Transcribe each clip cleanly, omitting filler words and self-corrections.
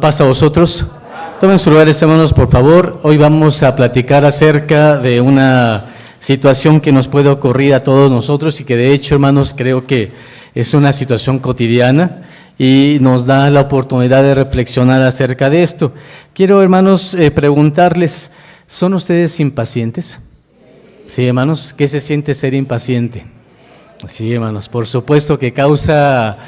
Pasa a vosotros. Tomen sus lugares, hermanos, por favor. Hoy vamos a platicar acerca de una situación que nos puede ocurrir a todos nosotros y que de hecho, hermanos, creo que es una situación cotidiana y nos da la oportunidad de reflexionar acerca de esto. Quiero, hermanos, preguntarles, ¿son ustedes impacientes? Sí, hermanos, ¿qué se siente ser impaciente? Sí, hermanos, por supuesto que causa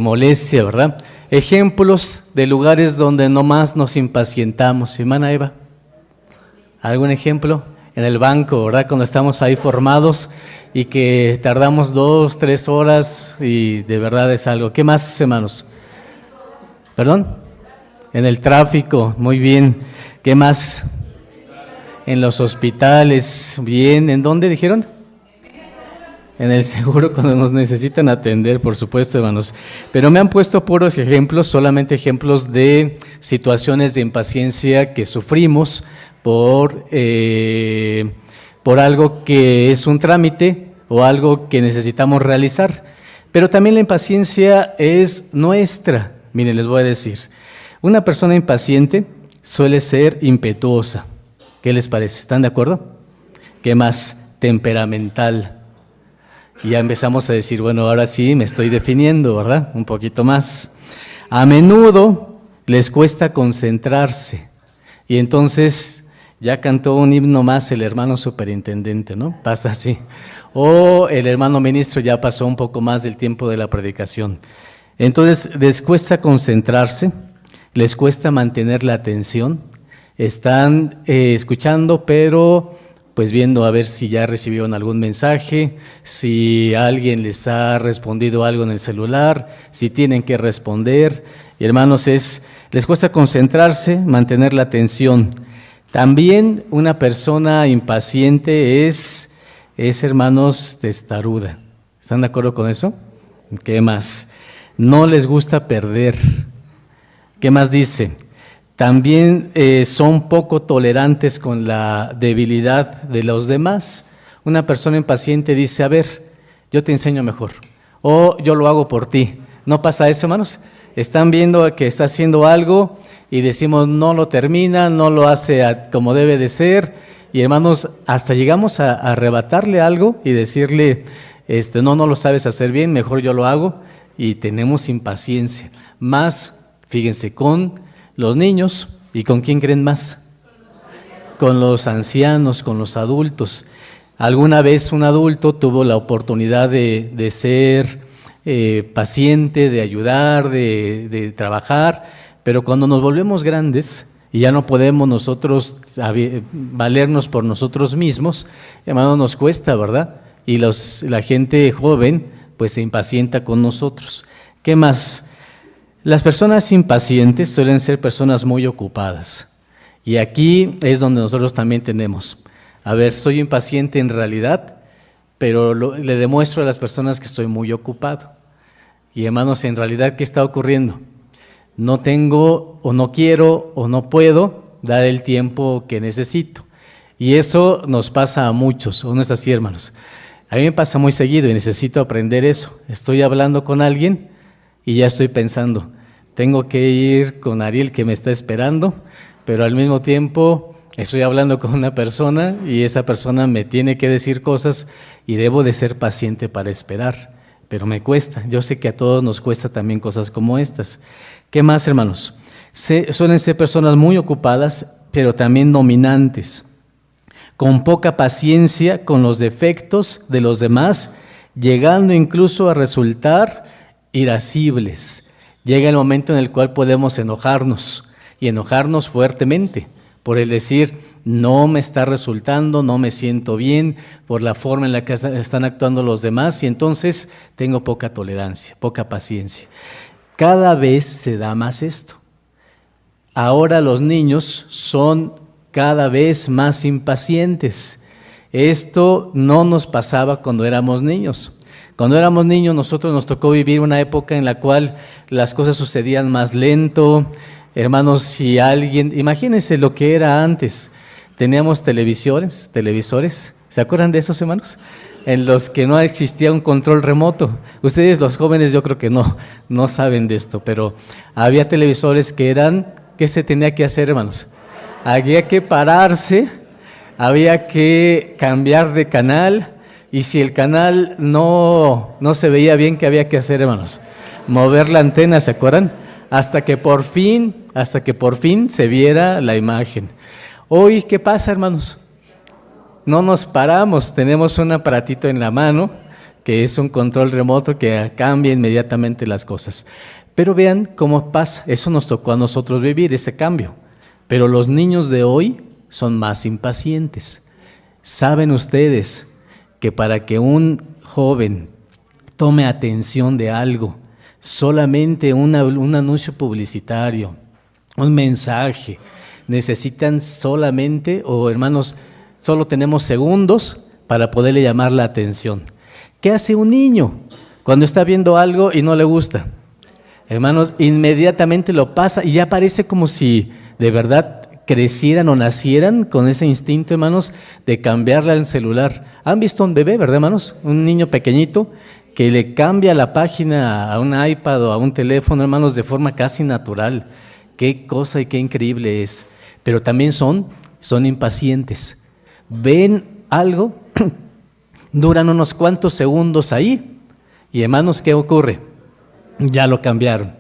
molestia, ¿verdad? Ejemplos de lugares donde nomás nos impacientamos. Hermana Eva, ¿algún ejemplo? En el banco, ¿verdad? Cuando estamos ahí formados y que tardamos 2, 3 horas y de verdad es algo. ¿Qué más, hermanos? ¿Perdón? En el tráfico, muy bien. ¿Qué más? En los hospitales, bien. ¿En dónde dijeron? En el seguro cuando nos necesitan atender, por supuesto, hermanos. Pero me han puesto puros ejemplos, solamente ejemplos de situaciones de impaciencia que sufrimos por algo que es un trámite o algo que necesitamos realizar. Pero también la impaciencia es nuestra. Miren, les voy a decir, una persona impaciente suele ser impetuosa. ¿Qué les parece? ¿Están de acuerdo? ¿Qué más? Temperamental. Y ya empezamos a decir, bueno, ahora sí me estoy definiendo, ¿verdad? Un poquito más. A menudo les cuesta concentrarse. Y entonces ya cantó un himno más el hermano superintendente, ¿no? Pasa así. O el hermano ministro ya pasó un poco más del tiempo de la predicación. Entonces les cuesta concentrarse, les cuesta mantener la atención. Están escuchando, pero pues viendo a ver si ya recibieron algún mensaje, si alguien les ha respondido algo en el celular, si tienen que responder. Y hermanos, les cuesta concentrarse, mantener la atención. También una persona impaciente es hermanos, testaruda. ¿Están de acuerdo con eso? ¿Qué más? No les gusta perder. ¿Qué más dice? También son poco tolerantes con la debilidad de los demás. Una persona impaciente dice, a ver, yo te enseño mejor, o yo lo hago por ti. ¿No pasa eso, hermanos? Están viendo que está haciendo algo y decimos, no lo termina, no lo hace como debe de ser, y hermanos, hasta llegamos a arrebatarle algo y decirle, no lo sabes hacer bien, mejor yo lo hago, y tenemos impaciencia. Más, fíjense, con los niños, ¿y con quién creen más? Con los ancianos, con los adultos. Alguna vez un adulto tuvo la oportunidad de ser paciente, de ayudar, de trabajar, pero cuando nos volvemos grandes y ya no podemos nosotros valernos por nosotros mismos, hermano, nos cuesta, ¿verdad? Y la gente joven pues se impacienta con nosotros. ¿Qué más? Las personas impacientes suelen ser personas muy ocupadas. Y aquí es donde nosotros también tenemos. A ver, soy impaciente en realidad, pero le demuestro a las personas que estoy muy ocupado. Y hermanos, en realidad, ¿qué está ocurriendo? No tengo, o no quiero, o no puedo dar el tiempo que necesito. Y eso nos pasa a muchos, ¿o no es así, hermanos? A mí me pasa muy seguido y necesito aprender eso. Estoy hablando con alguien y ya estoy pensando, tengo que ir con Ariel que me está esperando, pero al mismo tiempo estoy hablando con una persona y esa persona me tiene que decir cosas y debo de ser paciente para esperar, pero me cuesta. Yo sé que a todos nos cuesta también cosas como estas. ¿Qué más, hermanos? Suelen ser personas muy ocupadas, pero también dominantes, con poca paciencia con los defectos de los demás, llegando incluso a resultar irascibles. Llega el momento en el cual podemos enojarnos y enojarnos fuertemente por el decir, no me está resultando, no me siento bien por la forma en la que están actuando los demás y entonces tengo poca tolerancia, poca paciencia. Cada vez se da más esto. Ahora los niños son cada vez más impacientes. Esto no nos pasaba cuando éramos niños. Cuando éramos niños nosotros nos tocó vivir una época en la cual las cosas sucedían más lento. Hermanos, si alguien, imagínense lo que era antes, teníamos televisores, ¿se acuerdan de esos, hermanos? en los que no existía un control remoto. Ustedes, los jóvenes, yo creo que no saben de esto, pero había televisores que eran, ¿qué se tenía que hacer, hermanos? Había que pararse, había que cambiar de canal, y si el canal no se veía bien, ¿qué había que hacer, hermanos? Mover la antena, ¿se acuerdan? Hasta que por fin se viera la imagen. Hoy, ¿qué pasa, hermanos? No nos paramos, tenemos un aparatito en la mano, que es un control remoto que cambia inmediatamente las cosas. Pero vean cómo pasa, eso nos tocó a nosotros vivir, ese cambio. Pero los niños de hoy son más impacientes. ¿Saben ustedes que para que un joven tome atención de algo, solamente un anuncio publicitario, un mensaje, necesitan solamente, hermanos, solo tenemos segundos para poderle llamar la atención? ¿Qué hace un niño cuando está viendo algo y no le gusta? Hermanos, inmediatamente lo pasa y ya parece como si de verdad crecieran o nacieran con ese instinto, hermanos, de cambiarle al celular. ¿Han visto un bebé, verdad, hermanos? Un niño pequeñito que le cambia la página a un iPad o a un teléfono, hermanos, de forma casi natural. Qué cosa y qué increíble es. Pero también son impacientes. Ven algo, duran unos cuantos segundos ahí y, hermanos, ¿qué ocurre? Ya lo cambiaron.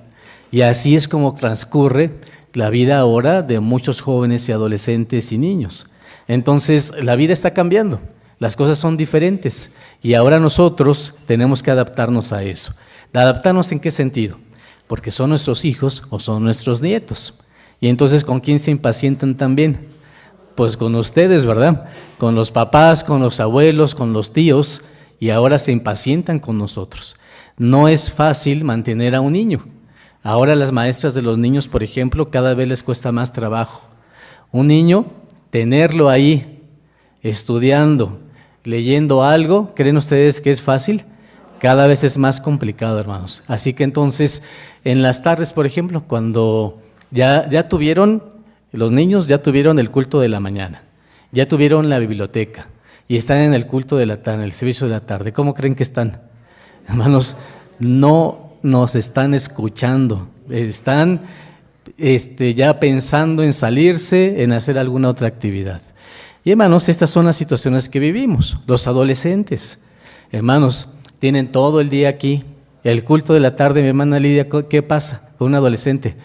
Y así es como transcurre la vida ahora de muchos jóvenes y adolescentes y niños. Entonces, la vida está cambiando, las cosas son diferentes y ahora nosotros tenemos que adaptarnos a eso. ¿Adaptarnos en qué sentido? Porque son nuestros hijos o son nuestros nietos. Y entonces, ¿con quién se impacientan también? Pues con ustedes, ¿verdad? Con los papás, con los abuelos, con los tíos, y ahora se impacientan con nosotros. No es fácil mantener a un niño. Ahora las maestras de los niños, por ejemplo, cada vez les cuesta más trabajo. Un niño, tenerlo ahí, estudiando, leyendo algo, ¿creen ustedes que es fácil? Cada vez es más complicado, hermanos. Así que entonces, en las tardes, por ejemplo, cuando los niños ya tuvieron el culto de la mañana, ya tuvieron la biblioteca y están en el culto de la tarde, en el servicio de la tarde. ¿Cómo creen que están? Hermanos, no nos están escuchando, están ya pensando en salirse, en hacer alguna otra actividad. Y hermanos, estas son las situaciones que vivimos. Los adolescentes, hermanos, tienen todo el día aquí. El culto de la tarde, mi hermana Lidia, ¿qué pasa con un adolescente?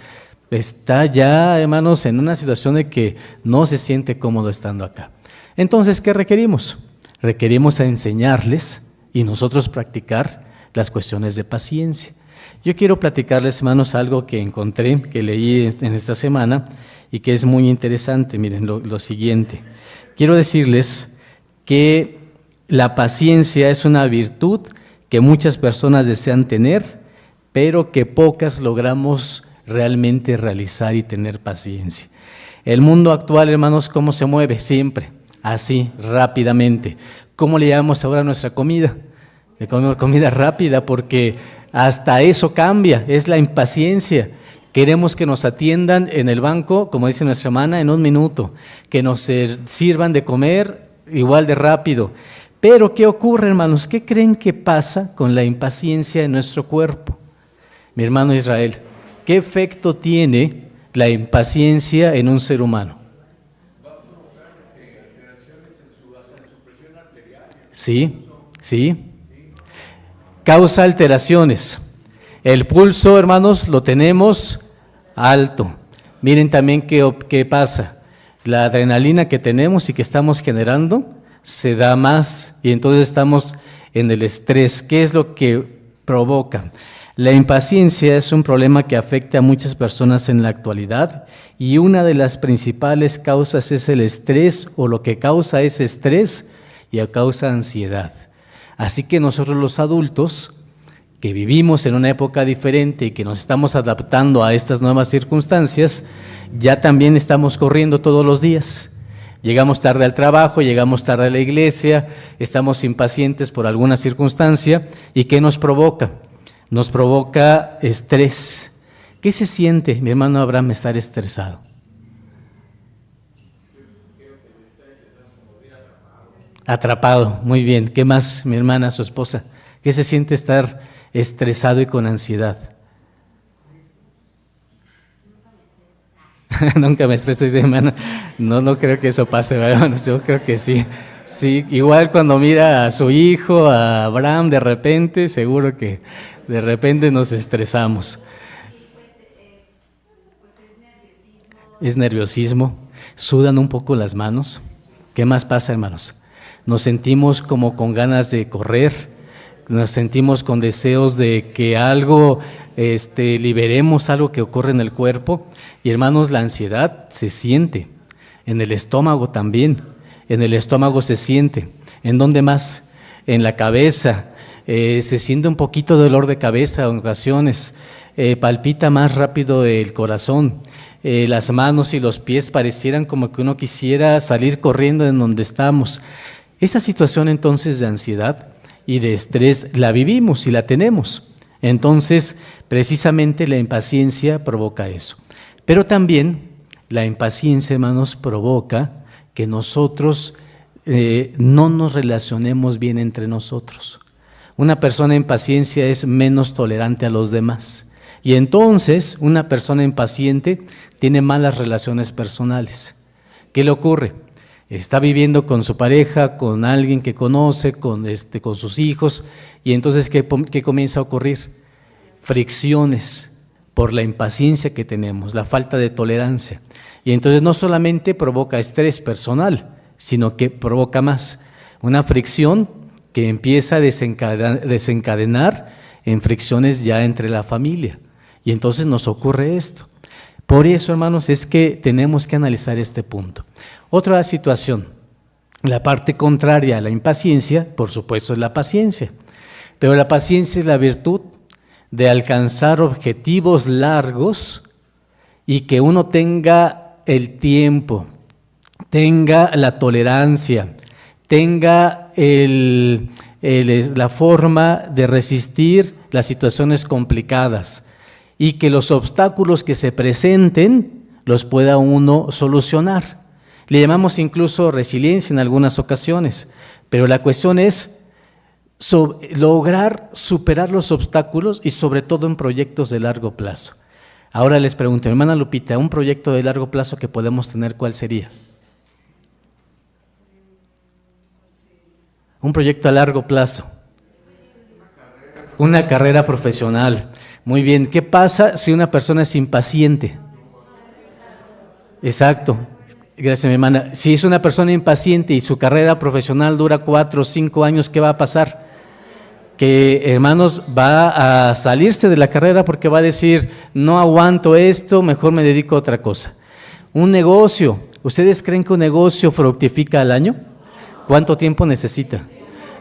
Está ya, hermanos, en una situación de que no se siente cómodo estando acá. Entonces, ¿qué requerimos? Requerimos a enseñarles y nosotros practicar las cuestiones de paciencia. Yo quiero platicarles, hermanos, algo que encontré, que leí en esta semana y que es muy interesante. Miren lo siguiente. Quiero decirles que la paciencia es una virtud que muchas personas desean tener, pero que pocas logramos realmente realizar y tener paciencia. El mundo actual, hermanos, ¿cómo se mueve? Siempre, así, rápidamente. ¿Cómo le llamamos ahora a nuestra comida? Le comemos comida rápida porque hasta eso cambia, es la impaciencia. Queremos que nos atiendan en el banco, como dice nuestra hermana, en un minuto, que nos sirvan de comer igual de rápido. Pero, ¿qué ocurre, hermanos? ¿Qué creen que pasa con la impaciencia en nuestro cuerpo? Mi hermano Israel, ¿qué efecto tiene la impaciencia en un ser humano? Sí, sí. Causa alteraciones. El pulso, hermanos, lo tenemos alto. Miren también qué pasa. La adrenalina que tenemos y que estamos generando se da más y entonces estamos en el estrés. ¿Qué es lo que provoca? La impaciencia es un problema que afecta a muchas personas en la actualidad y una de las principales causas es el estrés o lo que causa ese estrés y causa ansiedad. Así que nosotros los adultos que vivimos en una época diferente y que nos estamos adaptando a estas nuevas circunstancias, ya también estamos corriendo todos los días. Llegamos tarde al trabajo, llegamos tarde a la iglesia, estamos impacientes por alguna circunstancia. ¿Y qué nos provoca? Nos provoca estrés. ¿Qué se siente, mi hermano Abraham, estar estresado? Atrapado, muy bien. ¿Qué más, mi hermana, su esposa? ¿Qué se siente estar estresado y con ansiedad? Nunca me estreso, dice hermana. No, no creo que eso pase, ¿verdad? Yo creo que sí. Sí, igual cuando mira a su hijo, a Abraham, de repente, seguro que de repente nos estresamos. Es nerviosismo, sudan un poco las manos. ¿Qué más pasa, hermanos? Nos sentimos como con ganas de correr, nos sentimos con deseos de que algo, liberemos algo que ocurre en el cuerpo. Y hermanos, la ansiedad se siente, en el estómago también, en el estómago se siente. ¿En dónde más? En la cabeza, se siente un poquito de dolor de cabeza en ocasiones, palpita más rápido el corazón. Las manos y los pies parecieran como que uno quisiera salir corriendo en donde estamos. Esa situación entonces de ansiedad y de estrés la vivimos y la tenemos. Entonces, precisamente la impaciencia provoca eso. Pero también la impaciencia, hermanos, provoca que nosotros no nos relacionemos bien entre nosotros. Una persona en paciencia es menos tolerante a los demás. Y entonces una persona impaciente tiene malas relaciones personales. ¿Qué le ocurre? Está viviendo con su pareja, con alguien que conoce, con sus hijos, y entonces ¿qué comienza a ocurrir? Fricciones por la impaciencia que tenemos, la falta de tolerancia. Y entonces no solamente provoca estrés personal, sino que provoca más. Una fricción que empieza a desencadenar en fricciones ya entre la familia. Y entonces nos ocurre esto. Por eso, hermanos, es que tenemos que analizar este punto. Otra situación, la parte contraria a la impaciencia, por supuesto, es la paciencia. Pero la paciencia es la virtud de alcanzar objetivos largos y que uno tenga el tiempo, tenga la tolerancia, tenga la forma de resistir las situaciones complicadas y que los obstáculos que se presenten los pueda uno solucionar. Le llamamos incluso resiliencia en algunas ocasiones, pero la cuestión es lograr superar los obstáculos y sobre todo en proyectos de largo plazo. Ahora les pregunto, hermana Lupita, un proyecto de largo plazo que podemos tener, ¿cuál sería? Un proyecto a largo plazo. Una carrera profesional. Muy bien, ¿qué pasa si una persona es impaciente? Exacto, gracias mi hermana. Si es una persona impaciente y su carrera profesional dura 4 o 5 años, ¿qué va a pasar? Que, hermanos, va a salirse de la carrera porque va a decir, no aguanto esto, mejor me dedico a otra cosa. Un negocio, ¿ustedes creen que un negocio fructifica al año? ¿Cuánto tiempo necesita?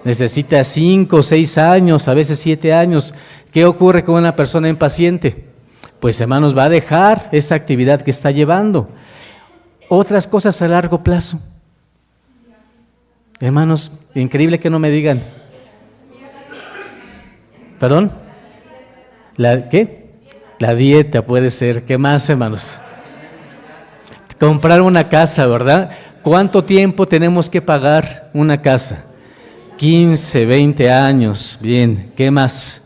Necesita 5 o 6 años, a veces 7 años. ¿Qué ocurre con una persona impaciente? Pues, hermanos, va a dejar esa actividad que está llevando. Otras cosas a largo plazo. Hermanos, increíble que no me digan. ¿Perdón? ¿Qué? La dieta puede ser. ¿Qué más, hermanos? Comprar una casa, ¿verdad? ¿Cuánto tiempo tenemos que pagar una casa? 15, 20 años. Bien, ¿qué más?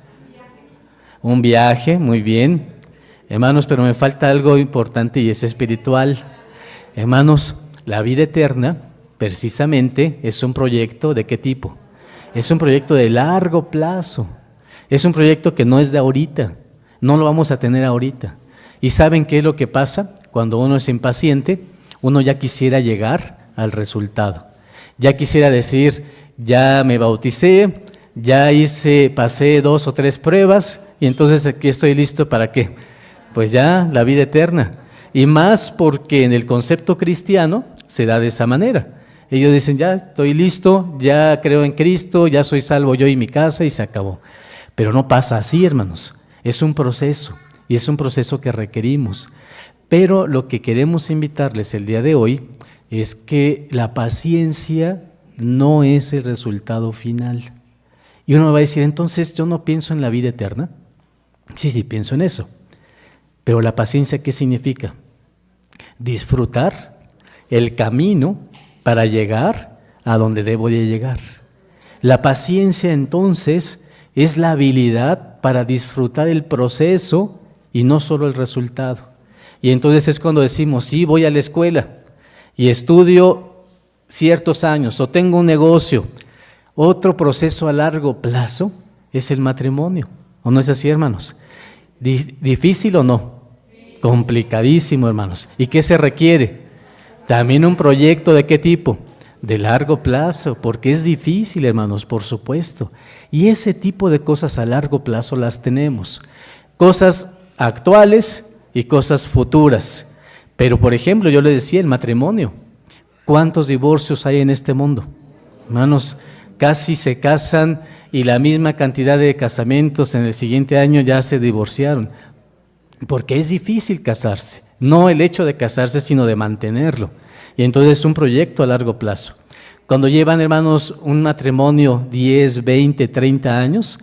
Un viaje, muy bien. Hermanos, pero me falta algo importante y es espiritual. Hermanos, la vida eterna precisamente es un proyecto ¿de qué tipo? Es un proyecto de largo plazo. Es un proyecto que no es de ahorita, no lo vamos a tener ahorita. ¿Y saben qué es lo que pasa? Cuando uno es impaciente, uno ya quisiera llegar al resultado. Ya quisiera decir, ya me bauticé, ya pasé 2 o 3 pruebas y entonces aquí estoy listo ¿para qué? Pues ya la vida eterna. Y más porque en el concepto cristiano se da de esa manera. Ellos dicen, ya estoy listo, ya creo en Cristo, ya soy salvo yo y mi casa y se acabó. Pero no pasa así, hermanos. Es un proceso y es un proceso que requerimos. Pero lo que queremos invitarles el día de hoy es que la paciencia no es el resultado final. Y uno va a decir, entonces yo no pienso en la vida eterna. Sí, pienso en eso. Pero la paciencia, ¿qué significa? Disfrutar el camino para llegar a donde debo de llegar. La paciencia entonces es la habilidad para disfrutar el proceso y no solo el resultado. Y entonces es cuando decimos, sí, voy a la escuela y estudio ciertos años o tengo un negocio. Otro proceso a largo plazo es el matrimonio. ¿O no es así, hermanos? ¿Difícil o no? Complicadísimo, hermanos. ¿Y qué se requiere? También un proyecto ¿de qué tipo? De largo plazo, porque es difícil, hermanos, por supuesto. Y ese tipo de cosas a largo plazo las tenemos. Cosas actuales y cosas futuras. Pero, por ejemplo, yo le decía el matrimonio. ¿Cuántos divorcios hay en este mundo? Hermanos, casi se casan y la misma cantidad de casamientos en el siguiente año ya se divorciaron. Porque es difícil casarse. No el hecho de casarse, sino de mantenerlo. Y entonces es un proyecto a largo plazo. Cuando llevan, hermanos, un matrimonio 10, 20, 30 años,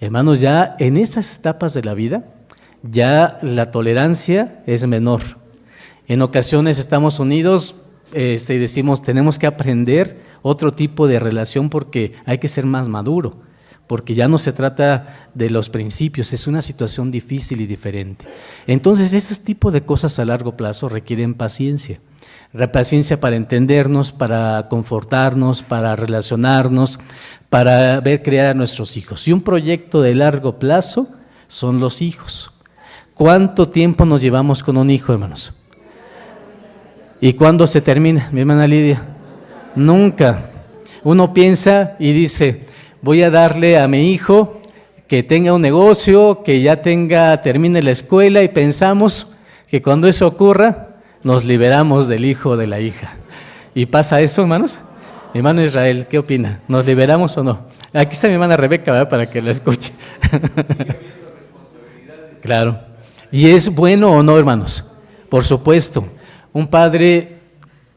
hermanos, ya en esas etapas de la vida, ya la tolerancia es menor. En ocasiones estamos unidos y decimos, tenemos que aprender otro tipo de relación porque hay que ser más maduro, porque ya no se trata de los principios, es una situación difícil y diferente. Entonces, ese tipo de cosas a largo plazo requieren paciencia. La paciencia para entendernos, para confortarnos, para relacionarnos, para ver crear a nuestros hijos. Y un proyecto de largo plazo son los hijos. ¿Cuánto tiempo nos llevamos con un hijo, hermanos? ¿Y cuándo se termina, mi hermana Lidia? Nunca. Uno piensa y dice, voy a darle a mi hijo que tenga un negocio, que ya termine la escuela, y pensamos que cuando eso ocurra, nos liberamos del hijo o de la hija. ¿Y pasa eso, hermanos? Mi hermano Israel, ¿qué opina? ¿Nos liberamos o no? Aquí está mi hermana Rebeca, ¿verdad? Para que la escuche. Claro. ¿Y es bueno o no, hermanos? Por supuesto. Un padre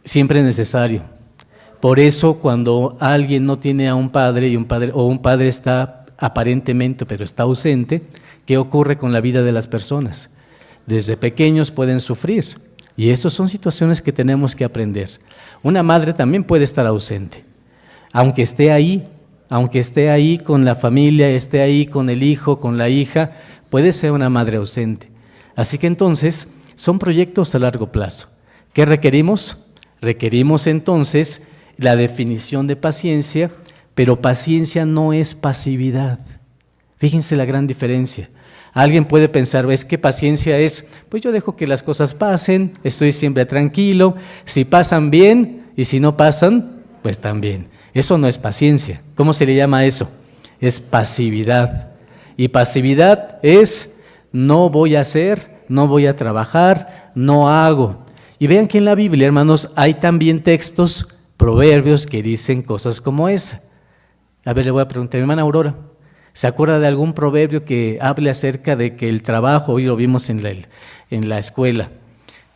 siempre es necesario. Por eso, cuando alguien no tiene a un padre o un padre está aparentemente, pero está ausente, ¿qué ocurre con la vida de las personas? Desde pequeños pueden sufrir. Y estas son situaciones que tenemos que aprender. Una madre también puede estar ausente, aunque esté ahí con la familia, esté ahí con el hijo, con la hija, puede ser una madre ausente. Así que entonces son proyectos a largo plazo. ¿Qué requerimos? Requerimos entonces la definición de paciencia, pero paciencia no es pasividad. Fíjense la gran diferencia. Alguien puede pensar, es que paciencia es, pues yo dejo que las cosas pasen, estoy siempre tranquilo, si pasan bien y si no pasan, pues también. Eso no es paciencia. ¿Cómo se le llama eso? Es pasividad. Y pasividad es, no voy a hacer, no voy a trabajar, no hago. Y vean que en la Biblia, hermanos, hay también textos, proverbios que dicen cosas como esa. A ver, le voy a preguntar a mi hermana Aurora. ¿Se acuerda de algún proverbio que hable acerca de que el trabajo, hoy lo vimos en la escuela,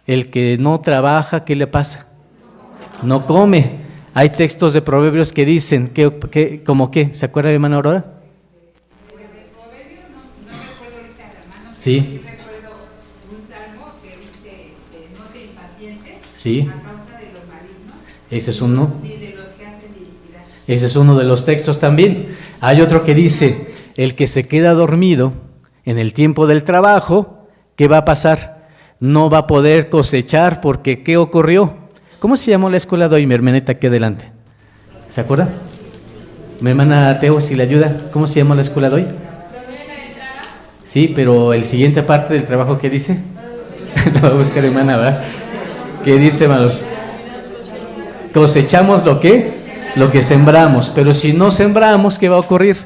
el que no trabaja, ¿qué le pasa? No come. Hay textos de proverbios que dicen, ¿cómo qué? ¿Se acuerda de hermana Aurora? Pues de proverbios no recuerdo ahorita la mano, Sí. sí recuerdo un salmo que dice, no te impacientes Sí. a causa de los malignos, Ese es uno. ni de los que hacen iniquidad. Ese es uno de los textos también. Hay otro que dice, el que se queda dormido en el tiempo del trabajo, ¿qué va a pasar? No va a poder cosechar porque ¿qué ocurrió? ¿Cómo se llamó la escuela de hoy, mi hermanita aquí adelante? ¿Se acuerda? Mi hermana Teo, si le ayuda, ¿cómo se llamó la escuela de hoy? Sí, pero el siguiente parte del trabajo, ¿qué dice? Lo va a buscar hermana, ¿verdad? ¿Qué dice, hermanos? Cosechamos lo que sembramos, pero si no sembramos, ¿qué va a ocurrir?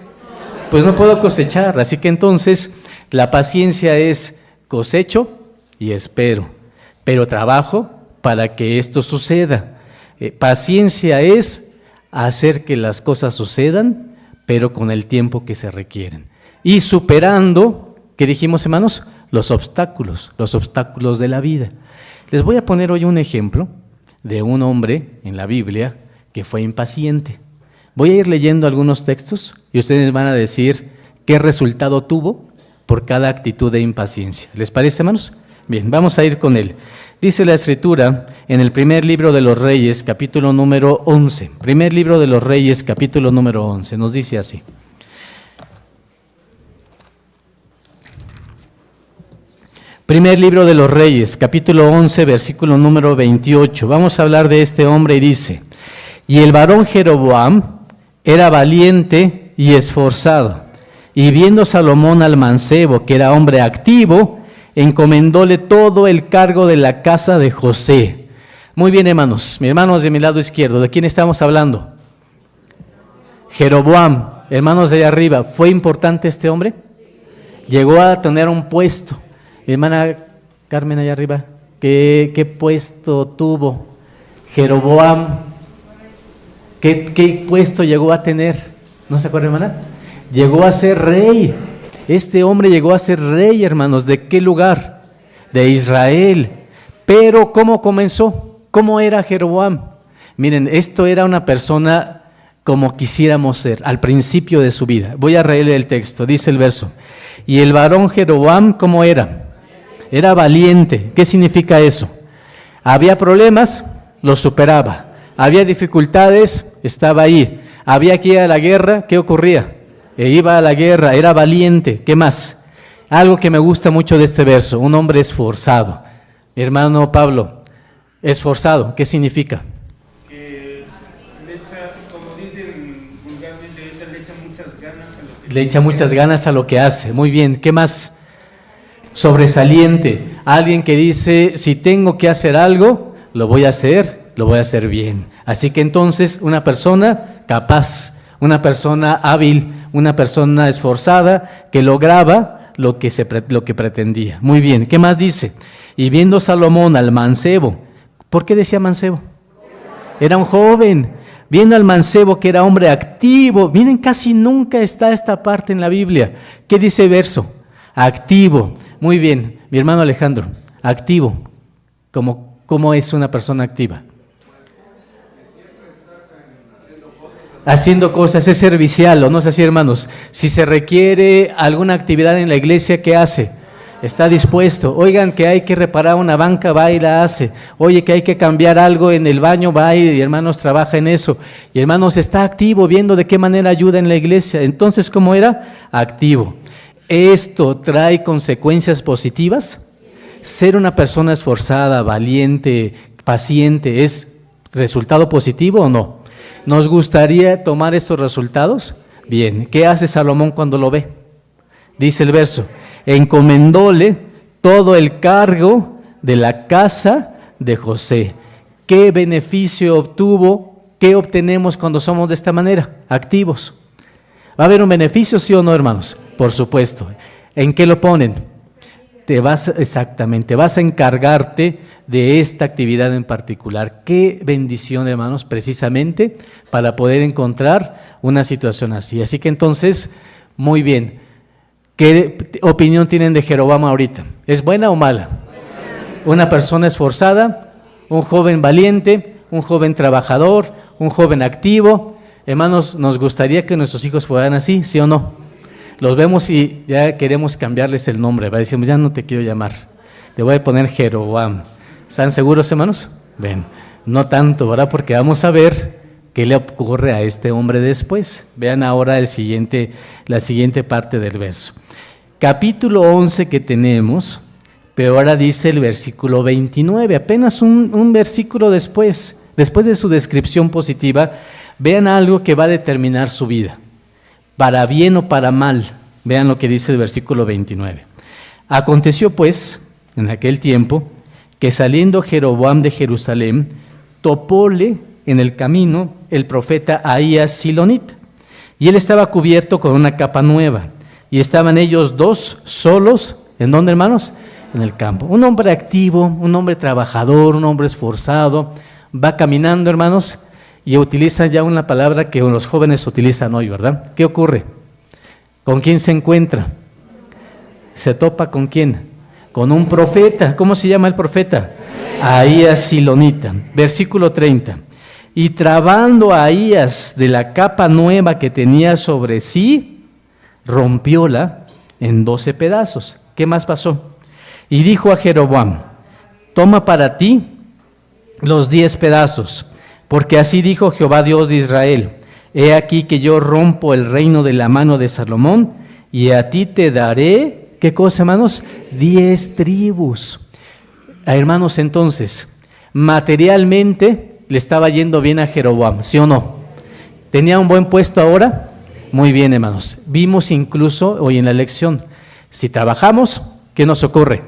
Pues no puedo cosechar, así que entonces la paciencia es cosecho y espero, pero trabajo para que esto suceda. Paciencia es hacer que las cosas sucedan, pero con el tiempo que se requieren. Y superando, ¿qué dijimos, hermanos? Los obstáculos de la vida. Les voy a poner hoy un ejemplo de un hombre en la Biblia que fue impaciente. Voy a ir leyendo algunos textos y ustedes van a decir qué resultado tuvo por cada actitud de impaciencia. ¿Les parece, hermanos? Bien, vamos a ir con él. Dice la Escritura en el primer libro de los Reyes, capítulo número 11. Primer libro de los Reyes, capítulo número 11. Nos dice así. Primer libro de los Reyes, capítulo 11, versículo número 28. Vamos a hablar de este hombre y dice: y el varón Jeroboam era valiente y esforzado, y viendo Salomón al mancebo, que era hombre activo, encomendóle todo el cargo de la casa de José. Muy bien, hermanos, mis hermanos de mi lado izquierdo, ¿de quién estamos hablando? Jeroboam, hermanos de allá arriba. ¿Fue importante este hombre? Llegó a tener un puesto. Mi hermana Carmen allá arriba, ¿qué puesto tuvo Jeroboam? ¿Qué puesto llegó a tener? ¿No se acuerda, hermana? Llegó a ser rey. Este hombre llegó a ser rey, hermanos. ¿De qué lugar? De Israel. Pero ¿cómo comenzó? ¿Cómo era Jeroboam? Miren, esto era una persona como quisiéramos ser al principio de su vida. Voy a leer el texto, dice el verso. Y el varón Jeroboam, ¿cómo era? Era valiente. ¿Qué significa eso? Había problemas, los superaba. Había dificultades, estaba ahí. Había que ir a la guerra, ¿qué ocurría? Iba a la guerra, era valiente. ¿Qué más? Algo que me gusta mucho de este verso, un hombre esforzado. Mi hermano Pablo, esforzado, ¿qué significa? Que le echa, como dicen vulgarmente, le echa muchas ganas a lo que Le echa muchas ganas a lo que hace. Muy bien, ¿qué más? Sobresaliente. Alguien que dice, si tengo que hacer algo, lo voy a hacer bien. Así que entonces una persona capaz, una persona hábil, una persona esforzada que lograba lo que pretendía. Muy bien, ¿qué más dice? Y viendo Salomón al mancebo, ¿por qué decía mancebo? Era un joven. Viendo al mancebo que era hombre activo. Miren, casi nunca está esta parte en la Biblia. ¿Qué dice el verso? Activo. Muy bien, mi hermano Alejandro, activo. ¿Cómo es una persona activa? Haciendo cosas, es servicial, ¿o no es así, hermanos? Si se requiere alguna actividad en la iglesia, ¿qué hace? Está dispuesto. Oigan, que hay que reparar una banca, va y la hace. Oye, que hay que cambiar algo en el baño, va y hermanos trabaja en eso. Y hermanos, está activo, viendo de qué manera ayuda en la iglesia. Entonces, ¿cómo era? Activo. ¿Esto trae consecuencias positivas? Ser una persona esforzada, valiente, paciente, ¿es resultado positivo o no? ¿Nos gustaría tomar estos resultados? Bien, ¿qué hace Salomón cuando lo ve? Dice el verso, encomendóle todo el cargo de la casa de José. ¿Qué beneficio obtuvo? ¿Qué obtenemos cuando somos de esta manera? Activos. ¿Va a haber un beneficio, sí o no, hermanos? Por supuesto. ¿En qué lo ponen? Exactamente, vas a encargarte de esta actividad en particular. Qué bendición, hermanos, precisamente para poder encontrar una situación así. Así que entonces, muy bien. ¿Qué opinión tienen de Jeroboam ahorita? ¿Es buena o mala? Una persona esforzada, un joven valiente, un joven trabajador, un joven activo. Hermanos, ¿nos gustaría que nuestros hijos fueran así, sí o no? Los vemos y ya queremos cambiarles el nombre, ¿va? Decimos, ya no te quiero llamar, te voy a poner Jeroboam. ¿Están seguros, hermanos? Ven, no tanto, ¿verdad? Porque vamos a ver qué le ocurre a este hombre después. Vean ahora la siguiente parte del verso. Capítulo 11 que tenemos, pero ahora dice el versículo 29, apenas un versículo después de su descripción positiva, vean algo que va a determinar su vida. Para bien o para mal, vean lo que dice el versículo 29. Aconteció pues, en aquel tiempo, que saliendo Jeroboam de Jerusalén, topóle en el camino el profeta Ahías Silonita, y él estaba cubierto con una capa nueva, y estaban ellos dos solos, ¿en dónde, hermanos? En el campo. Un hombre activo, un hombre trabajador, un hombre esforzado, va caminando, hermanos, y utiliza ya una palabra que los jóvenes utilizan hoy, ¿verdad? ¿Qué ocurre? ¿Con quién se encuentra? ¿Se topa con quién? Con un profeta. ¿Cómo se llama el profeta? Ahías Silonita. Versículo 30. Y trabando a Ahías de la capa nueva que tenía sobre sí, rompióla en 12 pedazos. ¿Qué más pasó? Y dijo a Jeroboam, toma para ti los 10 pedazos, porque así dijo Jehová Dios de Israel, he aquí que yo rompo el reino de la mano de Salomón, y a ti te daré, ¿qué cosa, hermanos? 10 tribus. Hermanos, entonces, materialmente le estaba yendo bien a Jeroboam, ¿sí o no? ¿Tenía un buen puesto ahora? Muy bien, hermanos. Vimos incluso hoy en la lección, si trabajamos, ¿qué nos ocurre?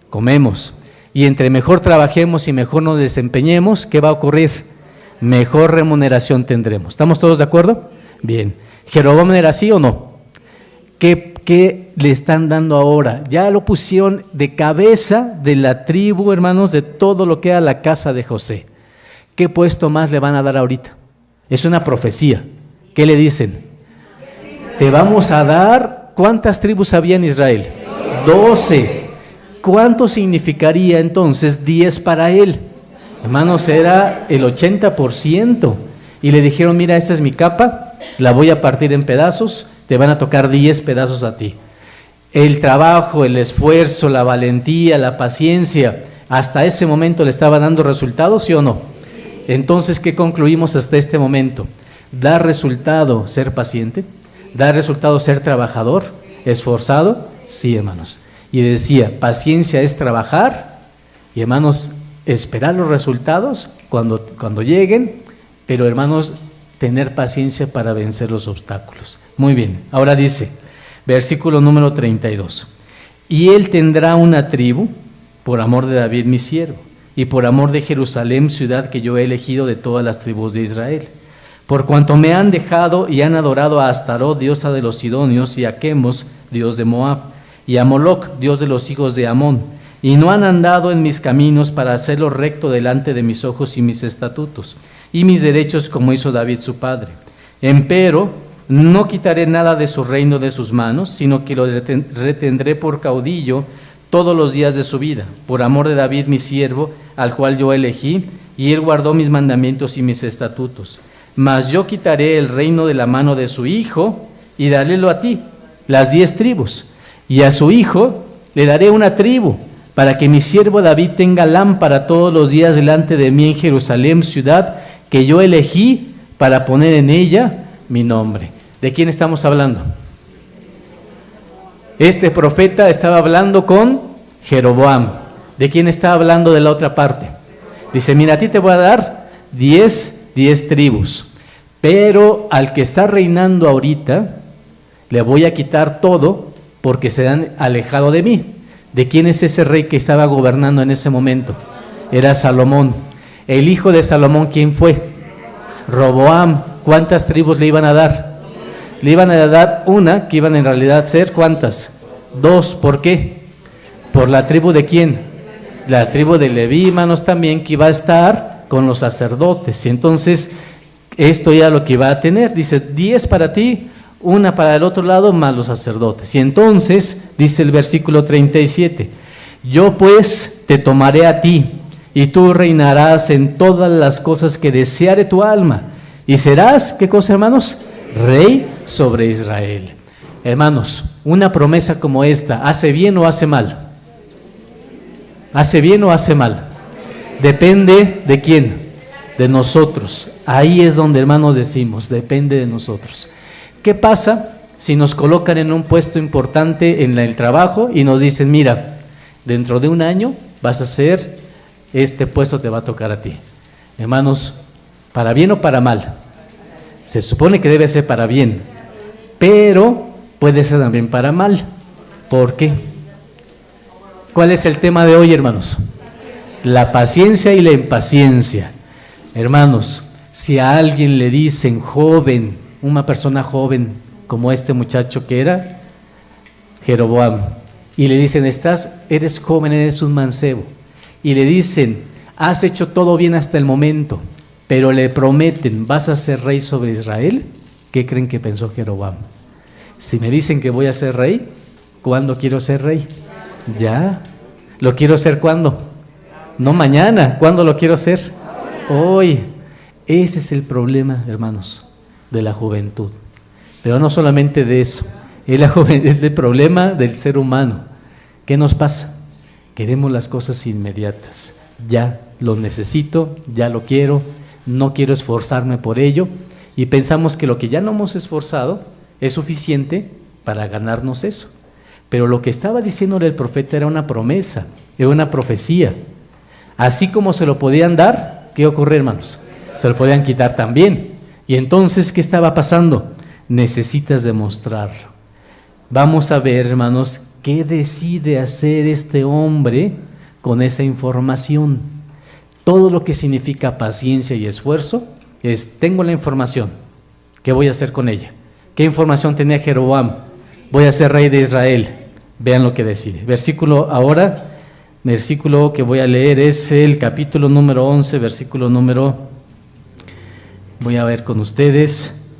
Comemos. Y entre mejor trabajemos y mejor nos desempeñemos, ¿qué va a ocurrir? Mejor remuneración tendremos. ¿Estamos todos de acuerdo? Bien. ¿Jeroboam era así o no? ¿Qué le están dando ahora? Ya lo pusieron de cabeza de la tribu, hermanos, de todo lo que era la casa de José. ¿Qué puesto más le van a dar ahorita? Es una profecía. ¿Qué le dicen? Te vamos a dar, ¿cuántas tribus había en Israel? 12. ¿Cuánto significaría entonces 10 para él? Hermanos, era el 80%. Y le dijeron, mira, esta es mi capa, la voy a partir en pedazos, te van a tocar 10 pedazos a ti. El trabajo, el esfuerzo, la valentía, la paciencia, hasta ese momento le estaba dando resultados, ¿sí o no? Entonces, ¿qué concluimos hasta este momento? ¿Da resultado ser paciente? ¿Da resultado ser trabajador, esforzado? Sí, hermanos. Y decía, paciencia es trabajar, y hermanos, esperar los resultados cuando lleguen, pero hermanos, tener paciencia para vencer los obstáculos. Muy bien, ahora dice, versículo número 32, y él tendrá una tribu por amor de David mi siervo, y por amor de Jerusalén, ciudad que yo he elegido de todas las tribus de Israel. Por cuanto me han dejado y han adorado a Astarot, diosa de los sidonios, y a Chemos, dios de Moab, y a Moloc, dios de los hijos de Amón, y no han andado en mis caminos para hacerlo recto delante de mis ojos y mis estatutos, y mis derechos como hizo David su padre. Empero, no quitaré nada de su reino de sus manos, sino que lo retendré por caudillo todos los días de su vida, por amor de David mi siervo, al cual yo elegí, y él guardó mis mandamientos y mis estatutos. Mas yo quitaré el reino de la mano de su hijo, y darélo a ti, las 10 tribus, y a su hijo le daré una tribu, para que mi siervo David tenga lámpara todos los días delante de mí en Jerusalén, ciudad que yo elegí para poner en ella mi nombre. ¿De quién estamos hablando? Este profeta estaba hablando con Jeroboam. ¿De quién está hablando de la otra parte? Dice, mira, a ti te voy a dar 10 tribus, pero al que está reinando ahorita, le voy a quitar todo porque se han alejado de mí. ¿De quién es ese rey que estaba gobernando en ese momento? Era Salomón. El hijo de Salomón, ¿quién fue? Roboam. ¿Cuántas tribus le iban a dar? Le iban a dar una, que iban en realidad a ser, ¿cuántas? 2. ¿Por qué? ¿Por la tribu de quién? La tribu de Leví, hermanos, también, que iba a estar con los sacerdotes. Y entonces, esto ya lo que iba a tener, dice, 10 para ti, una para el otro lado, más los sacerdotes. Y entonces, dice el versículo 37, yo pues te tomaré a ti, y tú reinarás en todas las cosas que deseare tu alma, y serás, ¿qué cosa, hermanos? Rey sobre Israel. Hermanos, una promesa como esta, ¿hace bien o hace mal? ¿Hace bien o hace mal? Depende de quién, de nosotros. Ahí es donde, hermanos, decimos, depende de nosotros. ¿Qué pasa si nos colocan en un puesto importante en el trabajo y nos dicen, mira, dentro de un año vas a ser, este puesto te va a tocar a ti? Hermanos, ¿para bien o para mal? Se supone que debe ser para bien, pero puede ser también para mal. ¿Por qué? ¿Cuál es el tema de hoy, hermanos? La paciencia y la impaciencia. Hermanos, si a alguien le dicen joven, una persona joven como este muchacho que era Jeroboam, y le dicen, eres joven, eres un mancebo, y le dicen, has hecho todo bien hasta el momento, pero le prometen, vas a ser rey sobre Israel, ¿qué creen que pensó Jeroboam? Si me dicen que voy a ser rey, ¿cuándo quiero ser rey? Ya. ¿Lo quiero ser cuándo? No mañana. ¿Cuándo lo quiero ser? Hoy. Ese es el problema, hermanos, de la juventud. Pero no solamente de eso, es el problema del ser humano. ¿Qué nos pasa? Queremos las cosas inmediatas. Ya lo necesito, ya lo quiero, no quiero esforzarme por ello. Y pensamos que lo que ya no hemos esforzado es suficiente para ganarnos eso. Pero lo que estaba diciéndole el profeta era una promesa, era una profecía. Así como se lo podían dar, ¿qué ocurre, hermanos? Se lo podían quitar también. Y entonces, ¿qué estaba pasando? Necesitas demostrarlo. Vamos a ver, hermanos, qué decide hacer este hombre con esa información. Todo lo que significa paciencia y esfuerzo es: tengo la información, ¿qué voy a hacer con ella? ¿Qué información tenía Jeroboam? Voy a ser rey de Israel. Vean lo que decide. Versículo que voy a leer es el capítulo número 11, versículo número, voy a ver con ustedes.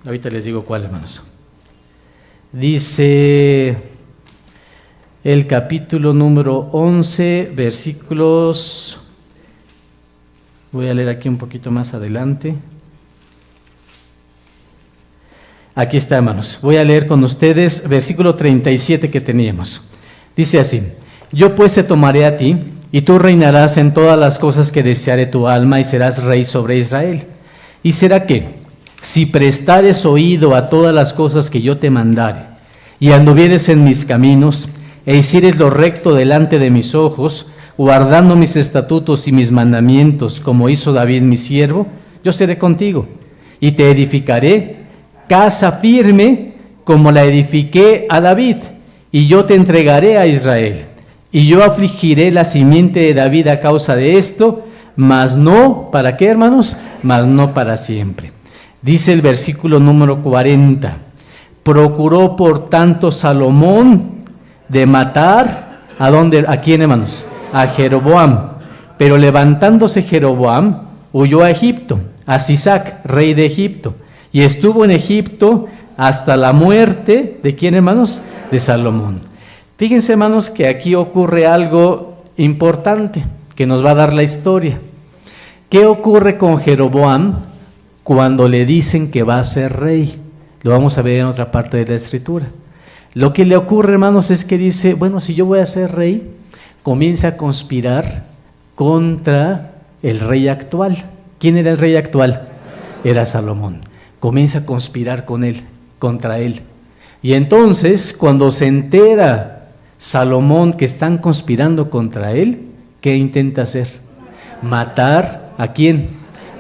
Ahorita les digo cuál, hermanos. Dice el capítulo número 11, versículos, voy a leer aquí un poquito más adelante. Aquí está, hermanos. Voy a leer con ustedes versículo 37 que teníamos. Dice así: yo pues te tomaré a ti, y tú reinarás en todas las cosas que deseare tu alma, y serás rey sobre Israel. Y será que, si prestares oído a todas las cosas que yo te mandare, y anduvieres en mis caminos, e hicieres lo recto delante de mis ojos, guardando mis estatutos y mis mandamientos, como hizo David mi siervo, yo seré contigo, y te edificaré casa firme como la edifiqué a David, y yo te entregaré a Israel, y yo afligiré la simiente de David a causa de esto, mas no, ¿para qué, hermanos? Mas no para siempre. Dice el versículo número 40, procuró por tanto Salomón de matar, ¿a dónde? ¿A quién, hermanos? A Jeroboam, pero levantándose Jeroboam, huyó a Egipto, a Sisac, rey de Egipto, y estuvo en Egipto hasta la muerte, ¿de quién, hermanos? De Salomón. Fíjense, hermanos, que aquí ocurre algo importante que nos va a dar la historia. ¿Qué ocurre con Jeroboam cuando le dicen que va a ser rey? Lo vamos a ver en otra parte de la escritura. Lo que le ocurre, hermanos, es que dice, bueno, si yo voy a ser rey, comienza a conspirar contra el rey actual. ¿Quién era el rey actual? Era Salomón. Comienza a conspirar con él, contra él. Y entonces, cuando se entera Salomón que están conspirando contra él, ¿qué intenta hacer? Matar ¿a quién?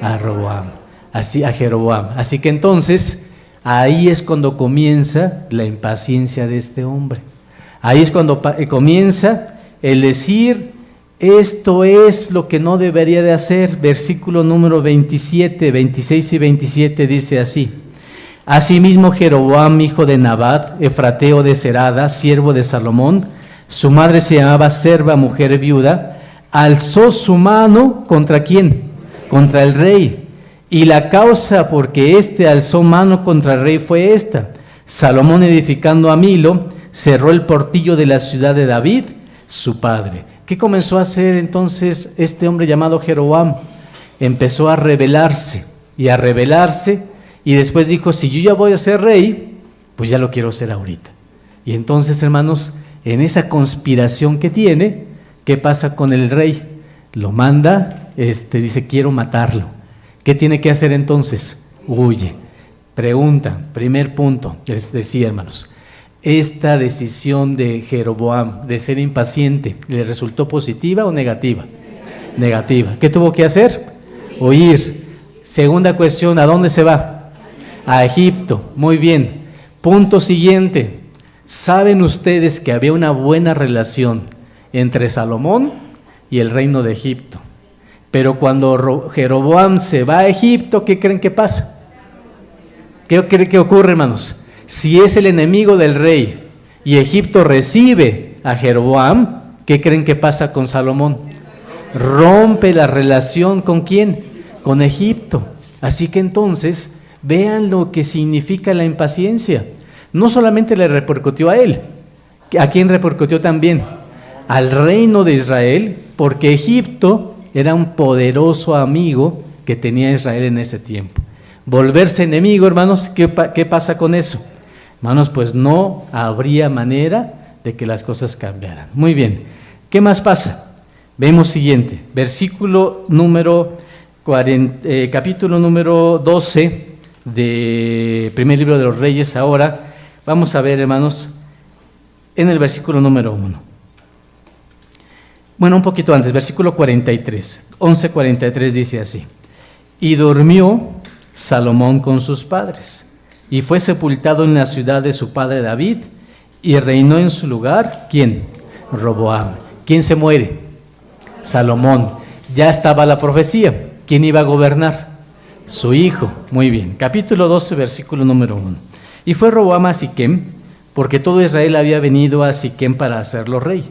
A Roboam, a Jeroboam. Así que entonces, ahí es cuando comienza la impaciencia de este hombre. Ahí es cuando comienza el decir, esto es lo que no debería de hacer. Versículo número 27, 26 y 27 dice así: asimismo Jeroboam, hijo de Nabat, efrateo de Serada, siervo de Salomón, su madre se llamaba Serva, mujer viuda, alzó su mano ¿contra quién? Contra el rey. Y la causa porque éste alzó mano contra el rey fue esta: Salomón, edificando a Milo, cerró el portillo de la ciudad de David, su padre. ¿Qué comenzó a hacer entonces este hombre llamado Jeroboam? Empezó a rebelarse, y después dijo, si yo ya voy a ser rey, pues ya lo quiero ser ahorita. Y entonces, hermanos, en esa conspiración que tiene, ¿qué pasa con el rey? Lo manda, dice, quiero matarlo. ¿Qué tiene que hacer entonces? Huye. Pregunta, primer punto, les decía, hermanos, ¿esta decisión de Jeroboam de ser impaciente le resultó positiva o negativa? Negativa. ¿Qué tuvo que hacer? Huir. Segunda cuestión, ¿a dónde se va? A Egipto. Muy bien. Punto siguiente. ¿Saben ustedes que había una buena relación entre Salomón y el reino de Egipto? Pero cuando Jeroboam se va a Egipto, ¿qué creen que pasa? ¿Qué creen que ocurre, hermanos? Si es el enemigo del rey y Egipto recibe a Jeroboam, ¿qué creen que pasa con Salomón? Rompe la relación ¿con quién? Con Egipto. Así que entonces, vean lo que significa la impaciencia. No solamente le repercutió a él, ¿a quién repercutió también? Al reino de Israel, porque Egipto era un poderoso amigo que tenía Israel en ese tiempo. Volverse enemigo, hermanos, ¿qué pasa con eso? Hermanos, pues no habría manera de que las cosas cambiaran. Muy bien, ¿qué más pasa? Vemos siguiente, versículo número 40, capítulo número 12 de primer libro de los Reyes. Ahora vamos a ver, hermanos, en el versículo número 1. Bueno, un poquito antes, versículo 43, 11:43 dice así: y durmió Salomón con sus padres, y fue sepultado en la ciudad de su padre David, y reinó en su lugar, ¿quién? Roboam. ¿Quién se muere? Salomón. Ya estaba la profecía. ¿Quién iba a gobernar? Su hijo. Muy bien. Capítulo 12, versículo número 1. Y fue Roboam a Siquem, porque todo Israel había venido a Siquem para hacerlo rey.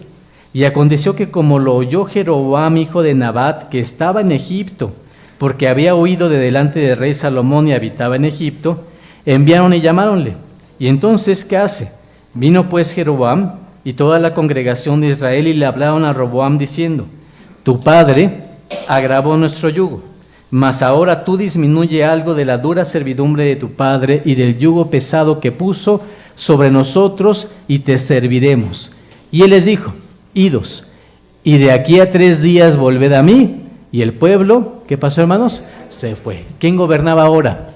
Y aconteció que como lo oyó Jeroboam, hijo de Nabat, que estaba en Egipto, porque había huido de delante del rey Salomón y habitaba en Egipto, enviaron y llamáronle. Y entonces, ¿qué hace? Vino pues Jeroboam y toda la congregación de Israel y le hablaron a Roboam diciendo: tu padre agravó nuestro yugo, mas ahora tú disminuye algo de la dura servidumbre de tu padre y del yugo pesado que puso sobre nosotros, y te serviremos. Y él les dijo: idos, y de aquí a 3 días volved a mí. Y el pueblo, ¿qué pasó, hermanos? Se fue. ¿Quién gobernaba ahora?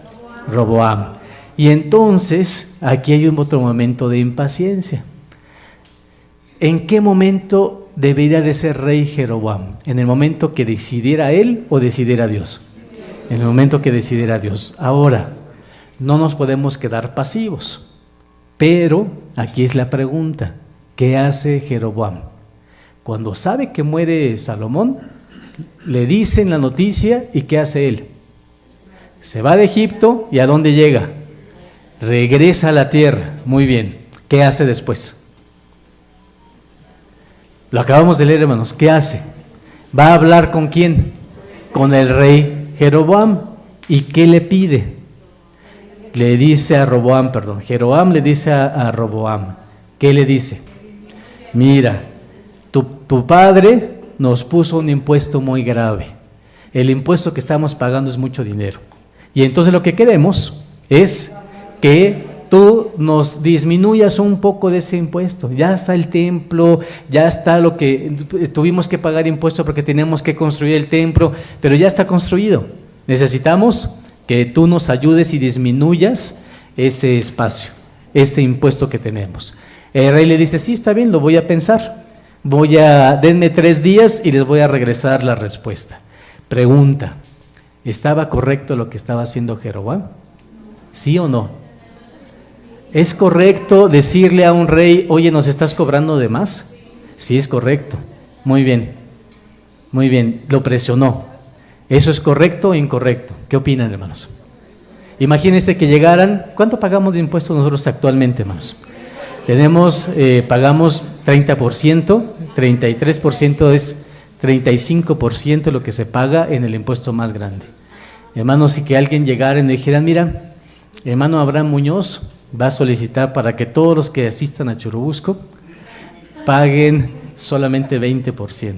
Roboam. Y entonces, aquí hay un otro momento de impaciencia. ¿En qué momento debería de ser rey Jeroboam? ¿En el momento que decidiera él o decidiera Dios? En el momento que decidiera Dios. Ahora, no nos podemos quedar pasivos, pero aquí es la pregunta: ¿qué hace Jeroboam? Cuando sabe que muere Salomón, le dicen la noticia, ¿y qué hace él? Se va de Egipto, ¿y a dónde llega? Regresa a la tierra. Muy bien. ¿Qué hace después? Lo acabamos de leer, hermanos. ¿Qué hace? ¿Va a hablar con quién? Con el rey Jeroboam. ¿Y qué le pide? Le dice a Roboam, perdón, Jeroboam le dice a Roboam, ¿qué le dice? Mira, tu padre nos puso un impuesto muy grave. El impuesto que estamos pagando es mucho dinero. Y entonces lo que queremos es que tú nos disminuyas un poco de ese impuesto. Ya está el templo, ya está lo que tuvimos que pagar impuestos porque teníamos que construir el templo, pero ya está construido. Necesitamos que tú nos ayudes y disminuyas ese espacio, ese impuesto que tenemos. El rey le dice: sí, está bien, lo voy a pensar. Denme 3 días y les voy a regresar la respuesta. Pregunta: ¿estaba correcto lo que estaba haciendo Jeroboam? ¿Sí o no? ¿Es correcto decirle a un rey: oye, ¿nos estás cobrando de más? Sí, es correcto. Muy bien, muy bien, lo presionó. ¿Eso es correcto o incorrecto? ¿Qué opinan, hermanos? Imagínense que llegaran, ¿cuánto pagamos de impuestos nosotros actualmente, hermanos? Pagamos 30%, 33% es 35% lo que se paga en el impuesto más grande. Hermanos, si que alguien llegara y me dijeran: mira, hermano Abraham Muñoz va a solicitar para que todos los que asistan a Churubusco paguen solamente 20%.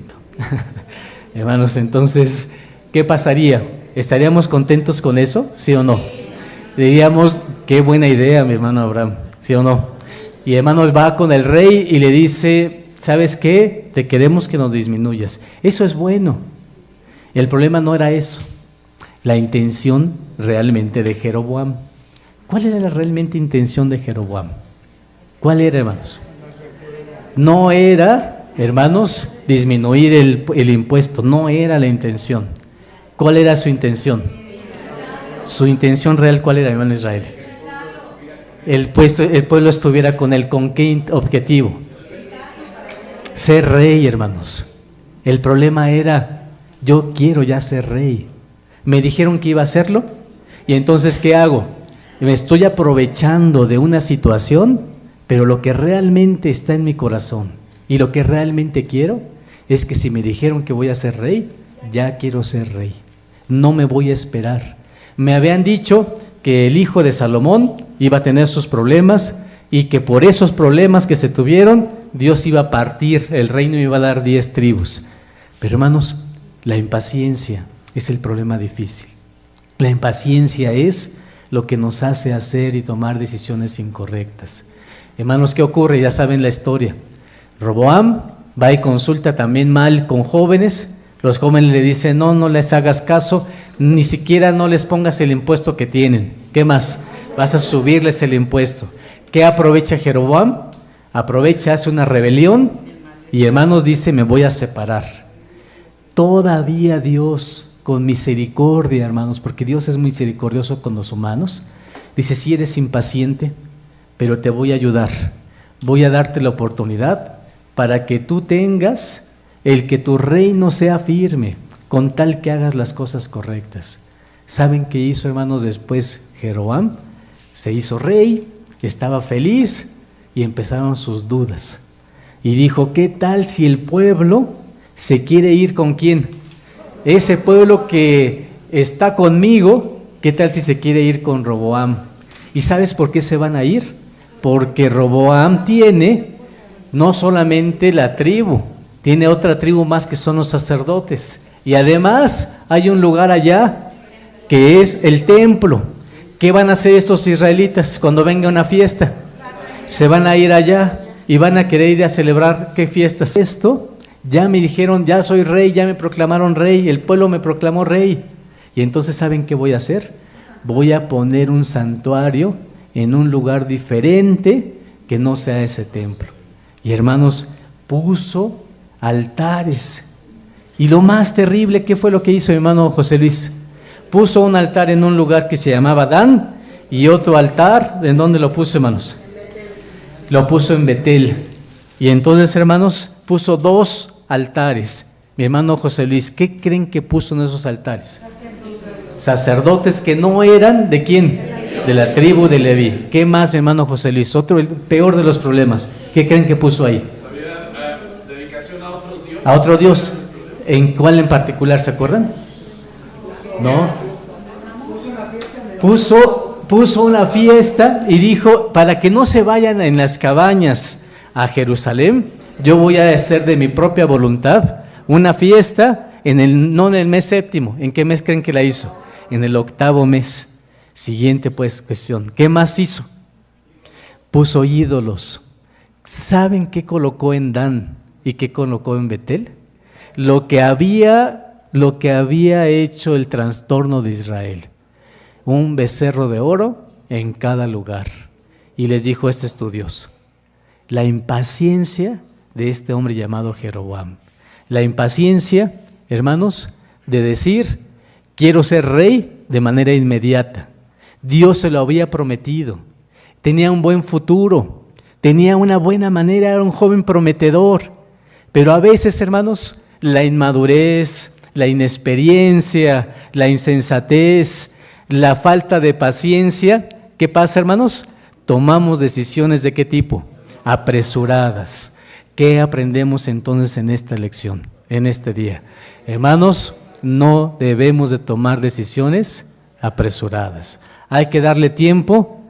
Hermanos, entonces, ¿qué pasaría? ¿Estaríamos contentos con eso? ¿Sí o no? Diríamos: qué buena idea, mi hermano Abraham, ¿sí o no? Y hermano va con el rey y le dice: ¿sabes qué? Te queremos que nos disminuyas. Eso es bueno. El problema no era eso. La intención realmente de Jeroboam. ¿Cuál era la realmente intención de Jeroboam? ¿Cuál era, hermanos? No era, hermanos, disminuir el impuesto. No era la intención. ¿Cuál era su intención? Su intención real, ¿cuál era, hermano Israel? El pueblo estuviera con él. ¿Con qué objetivo? Ser rey, hermanos. El problema era: yo quiero ya ser rey. Me dijeron que iba a hacerlo, y entonces ¿qué hago? Me estoy aprovechando de una situación, pero lo que realmente está en mi corazón y lo que realmente quiero es que si me dijeron que voy a ser rey, ya quiero ser rey. No me voy a esperar. Me habían dicho que el hijo de Salomón iba a tener sus problemas y que por esos problemas que se tuvieron, Dios iba a partir el reino y iba a dar 10 tribus. Pero hermanos, la impaciencia es el problema difícil. La impaciencia es lo que nos hace hacer y tomar decisiones incorrectas. Hermanos, ¿qué ocurre? Ya saben la historia. Roboam va y consulta también mal con jóvenes. Los jóvenes le dicen, no, no les hagas caso, ni siquiera no les pongas el impuesto que tienen. ¿Qué más? Vas a subirles el impuesto. ¿Qué aprovecha Jeroboam? Aprovecha, hace una rebelión y, hermanos, dice, me voy a separar. Todavía Dios, con misericordia, hermanos, porque Dios es misericordioso con los humanos, dice, si eres impaciente, pero te voy a ayudar. Voy a darte la oportunidad para que tú tengas el que tu reino sea firme, con tal que hagas las cosas correctas. ¿Saben qué hizo, hermanos, después Jeroboam? Se hizo rey, estaba feliz y empezaron sus dudas. Y dijo, ¿qué tal si el pueblo se quiere ir con quién? Ese pueblo que está conmigo, ¿qué tal si se quiere ir con Roboam? ¿Y sabes por qué se van a ir? Porque Roboam tiene no solamente la tribu, tiene otra tribu más que son los sacerdotes. Y además hay un lugar allá que es el templo. ¿Qué van a hacer estos israelitas cuando venga una fiesta? Se van a ir allá y van a querer ir a celebrar. ¿Qué fiestas? Esto, ya me dijeron, ya soy rey, ya me proclamaron rey, el pueblo me proclamó rey. Y entonces, ¿saben qué voy a hacer? Voy a poner un santuario en un lugar diferente que no sea ese templo. Y, hermanos, puso altares. Y lo más terrible, ¿qué fue lo que hizo mi hermano José Luis? Puso un altar en un lugar que se llamaba Dan y otro altar, ¿en dónde lo puso, hermanos? Lo puso en Betel. Y entonces, hermanos, puso 2 altares. Mi hermano José Luis, ¿qué creen que puso en esos altares? Sacerdotes que no eran, ¿de quién? De la tribu de Leví. ¿Qué más, mi hermano José Luis? Otro, el peor de los problemas. ¿Qué creen que puso ahí? Dedicación a otros dioses. A otro Dios. ¿En cuál en particular, se acuerdan? ¿No? Puso una fiesta y dijo, para que no se vayan en las cabañas a Jerusalén, yo voy a hacer de mi propia voluntad una fiesta, no en el mes séptimo. ¿En qué mes creen que la hizo? En el 8º mes. Siguiente pues cuestión, ¿qué más hizo? Puso ídolos. ¿Saben qué colocó en Dan y qué colocó en Betel? Lo que había hecho el trastorno de Israel. Un becerro de oro en cada lugar. Y les dijo, este es tu Dios. La impaciencia de este hombre llamado Jeroboam. La impaciencia, hermanos, de decir, quiero ser rey de manera inmediata. Dios se lo había prometido. Tenía un buen futuro. Tenía una buena manera, era un joven prometedor. Pero a veces, hermanos, la inmadurez, la inexperiencia, la insensatez, la falta de paciencia, ¿qué pasa, hermanos? Tomamos decisiones ¿de qué tipo? Apresuradas. ¿Qué aprendemos entonces en esta lección, en este día? Hermanos, no debemos de tomar decisiones apresuradas. Hay que darle tiempo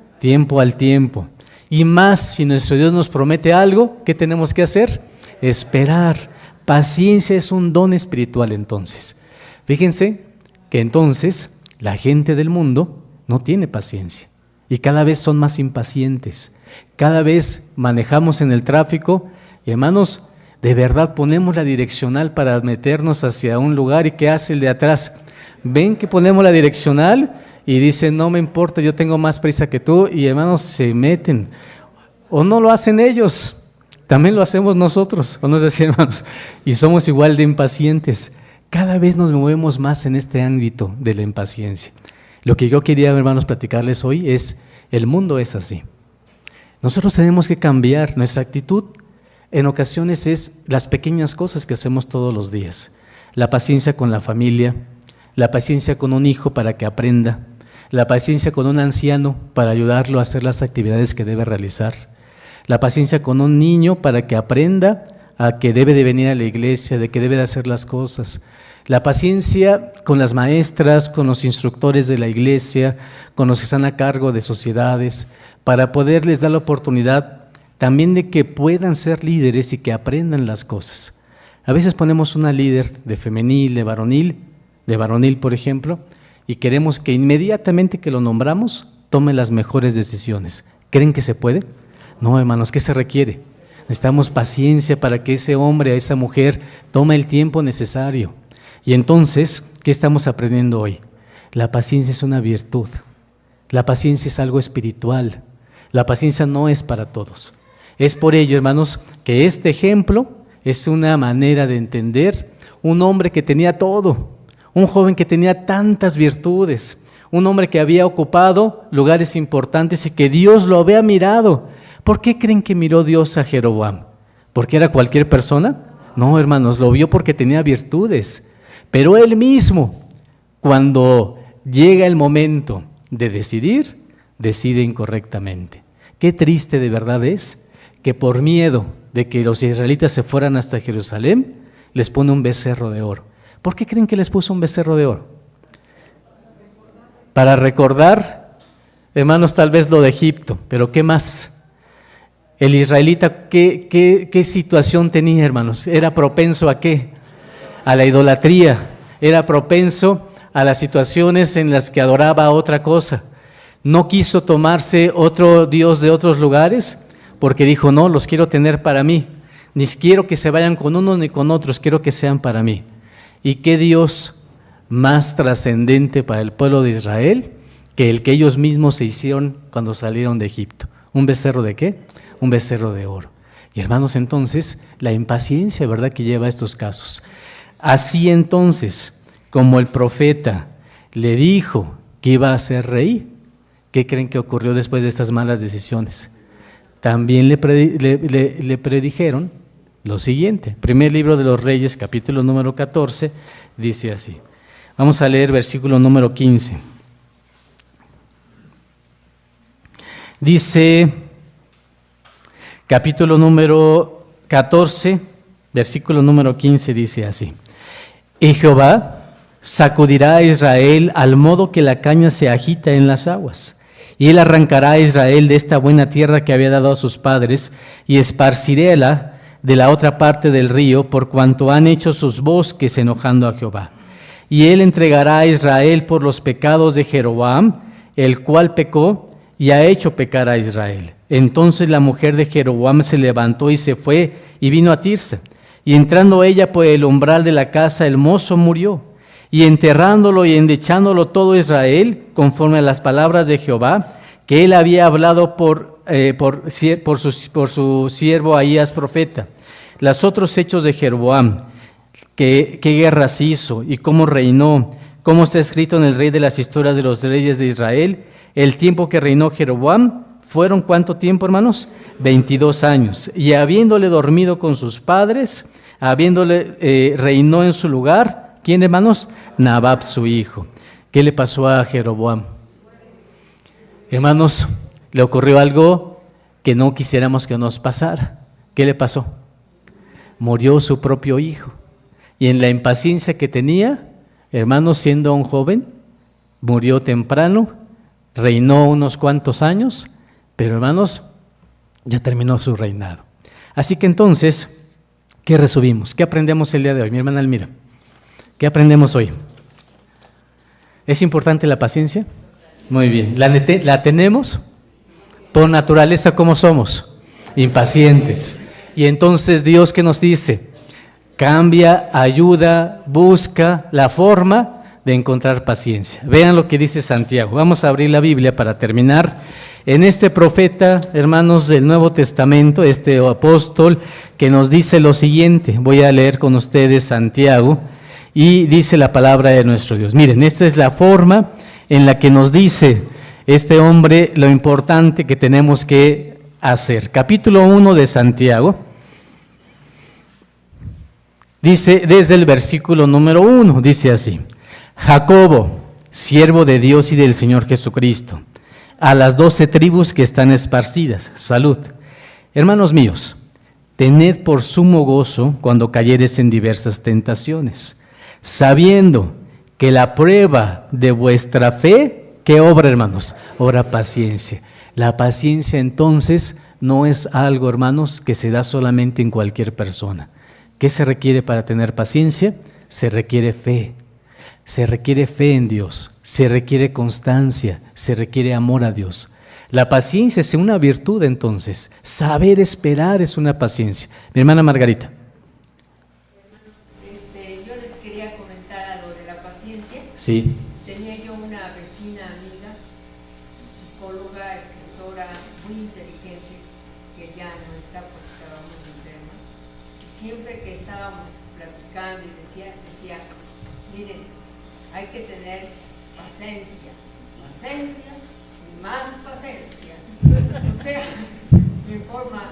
al tiempo. Y más si nuestro Dios nos promete algo, ¿qué tenemos que hacer? Esperar. Paciencia es un don espiritual entonces. Fíjense que entonces la gente del mundo no tiene paciencia y cada vez son más impacientes. Cada vez manejamos en el tráfico y, hermanos, de verdad ponemos la direccional para meternos hacia un lugar y ¿qué hace el de atrás? Ven que ponemos la direccional y dicen, no me importa, yo tengo más prisa que tú, y hermanos se meten. O no lo hacen ellos. También lo hacemos nosotros, ¿o no es así, hermanos? Y somos igual de impacientes. Cada vez nos movemos más en este ámbito de la impaciencia. Lo que yo quería, hermanos, platicarles hoy es, el mundo es así. Nosotros tenemos que cambiar nuestra actitud. En ocasiones es las pequeñas cosas que hacemos todos los días. La paciencia con la familia, la paciencia con un hijo para que aprenda, la paciencia con un anciano para ayudarlo a hacer las actividades que debe realizar, la paciencia con un niño para que aprenda a que debe de venir a la iglesia, de que debe de hacer las cosas. La paciencia con las maestras, con los instructores de la iglesia, con los que están a cargo de sociedades, para poderles dar la oportunidad también de que puedan ser líderes y que aprendan las cosas. A veces ponemos una líder de femenil, de varonil por ejemplo, y queremos que inmediatamente que lo nombramos, tome las mejores decisiones. ¿Creen que se puede? No, hermanos, ¿qué se requiere? Necesitamos paciencia para que ese hombre, esa mujer, tome el tiempo necesario. Y entonces, ¿qué estamos aprendiendo hoy? La paciencia es una virtud. La paciencia es algo espiritual. La paciencia no es para todos. Es por ello, hermanos, que este ejemplo es una manera de entender un hombre que tenía todo, un joven que tenía tantas virtudes, un hombre que había ocupado lugares importantes y que Dios lo había mirado. ¿Por qué creen que miró Dios a Jeroboam? ¿Porque era cualquier persona? No, hermanos, lo vio porque tenía virtudes. Pero él mismo, cuando llega el momento de decidir, decide incorrectamente. Qué triste de verdad es que por miedo de que los israelitas se fueran hasta Jerusalén, les pone un becerro de oro. ¿Por qué creen que les puso un becerro de oro? Para recordar, hermanos, tal vez lo de Egipto, pero ¿qué más? El israelita, ¿qué situación tenía, hermanos? ¿Era propenso a qué? A la idolatría. Era propenso a las situaciones en las que adoraba otra cosa. No quiso tomarse otro dios de otros lugares porque dijo, no, los quiero tener para mí. Ni quiero que se vayan con unos ni con otros, quiero que sean para mí. ¿Y qué Dios más trascendente para el pueblo de Israel que el que ellos mismos se hicieron cuando salieron de Egipto? ¿Un becerro de qué? Un becerro de oro. Y hermanos, entonces, la impaciencia, ¿verdad?, que lleva a estos casos. Así entonces, como el profeta le dijo que iba a ser rey, ¿qué creen que ocurrió después de estas malas decisiones? También le predijeron lo siguiente. Primer libro de los Reyes, capítulo número 14, dice así. Vamos a leer versículo número 15. Dice, capítulo número 14, versículo número 15, dice así. Y Jehová sacudirá a Israel al modo que la caña se agita en las aguas. Y él arrancará a Israel de esta buena tierra que había dado a sus padres, y esparciréla de la otra parte del río, por cuanto han hecho sus bosques enojando a Jehová. Y él entregará a Israel por los pecados de Jeroboam, el cual pecó y ha hecho pecar a Israel. Entonces la mujer de Jeroboam se levantó y se fue y vino a Tirsa. Y entrando ella por el umbral de la casa, el mozo murió. Y enterrándolo y endechándolo todo Israel, conforme a las palabras de Jehová, que él había hablado por su siervo Ahías profeta. Los otros hechos de Jeroboam, qué guerras hizo y cómo reinó, cómo está escrito en el rey de las historias de los reyes de Israel. El tiempo que reinó Jeroboam, ¿fueron cuánto tiempo, hermanos? 22 años. Y habiéndole dormido con sus padres, reinó en su lugar. ¿Quién, hermanos? Nabab, su hijo. ¿Qué le pasó a Jeroboam? Hermanos, le ocurrió algo que no quisiéramos que nos pasara. ¿Qué le pasó? Murió su propio hijo. Y en la impaciencia que tenía, hermanos, siendo un joven, murió temprano, reinó unos cuantos años, pero hermanos, ya terminó su reinado. Así que entonces, ¿qué resumimos? ¿Qué aprendemos el día de hoy? Mi hermana Elmira, ¿qué aprendemos hoy? ¿Es importante la paciencia? Muy bien. ¿La tenemos? Por naturaleza, ¿cómo somos? Impacientes. Y entonces Dios, ¿qué nos dice? Cambia, ayuda, busca la forma de encontrar paciencia. Vean lo que dice Santiago. Vamos a abrir la Biblia para terminar. En este profeta, hermanos del Nuevo Testamento, este apóstol que nos dice lo siguiente. Voy a leer con ustedes Santiago y dice la palabra de nuestro Dios. Miren, esta es la forma en la que nos dice este hombre lo importante que tenemos que hacer. Capítulo 1 de Santiago. Dice desde el versículo número 1, dice así. Jacobo, siervo de Dios y del Señor Jesucristo, a las 12 tribus que están esparcidas, salud. Hermanos míos, tened por sumo gozo cuando cayeres en diversas tentaciones, sabiendo que la prueba de vuestra fe, ¿qué obra, hermanos? Obra paciencia. La paciencia entonces no es algo, hermanos, que se da solamente en cualquier persona. ¿Qué se requiere para tener paciencia? Se requiere fe. Se requiere fe en Dios, se requiere constancia, se requiere amor a Dios. La paciencia es una virtud entonces. Saber esperar es una paciencia. Mi hermana Margarita. Yo les quería comentar algo de la paciencia. Sí. Tenía yo una vecina amiga, psicóloga, escritora, muy inteligente, que ya no está porque estaba muy enferma. Y siempre que estábamos platicando y decía, miren, hay que tener paciencia y más paciencia. O sea, en forma,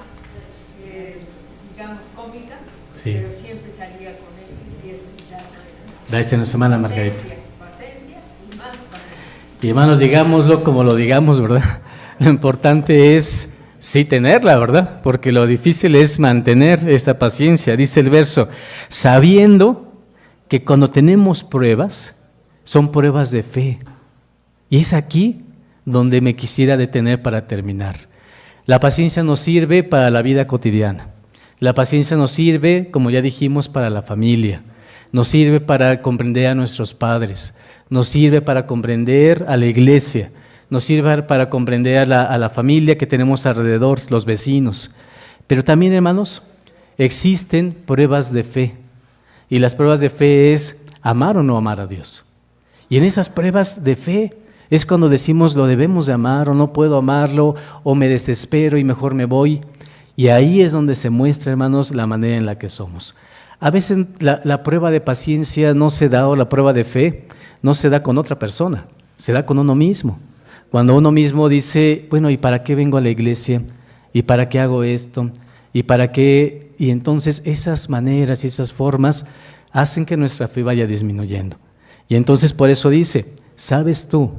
digamos, cómica, Sí. pero siempre salía con eso y eso ya. Gracias, nuestra hermana Margarita. Paciencia y más paciencia. Y hermanos, digámoslo como lo digamos, ¿verdad? Lo importante es sí tenerla, ¿verdad? Porque lo difícil es mantener esa paciencia. Dice el verso, sabiendo que cuando tenemos pruebas, son pruebas de fe. Y es aquí donde me quisiera detener para terminar. La paciencia nos sirve para la vida cotidiana. La paciencia nos sirve, como ya dijimos, para la familia. Nos sirve para comprender a nuestros padres. Nos sirve para comprender a la iglesia. Nos sirve para comprender a la familia que tenemos alrededor, los vecinos. Pero también, hermanos, existen pruebas de fe. Y las pruebas de fe es amar o no amar a Dios. Y en esas pruebas de fe es cuando decimos lo debemos de amar o no puedo amarlo o me desespero y mejor me voy. Y ahí es donde se muestra, hermanos, la manera en la que somos. A veces la prueba de paciencia no se da, o la prueba de fe no se da con otra persona, se da con uno mismo. Cuando uno mismo dice, bueno, ¿y para qué vengo a la iglesia? ¿Y para qué hago esto? ¿Y para qué? Y entonces esas maneras y esas formas hacen que nuestra fe vaya disminuyendo. Y entonces por eso dice, ¿sabes tú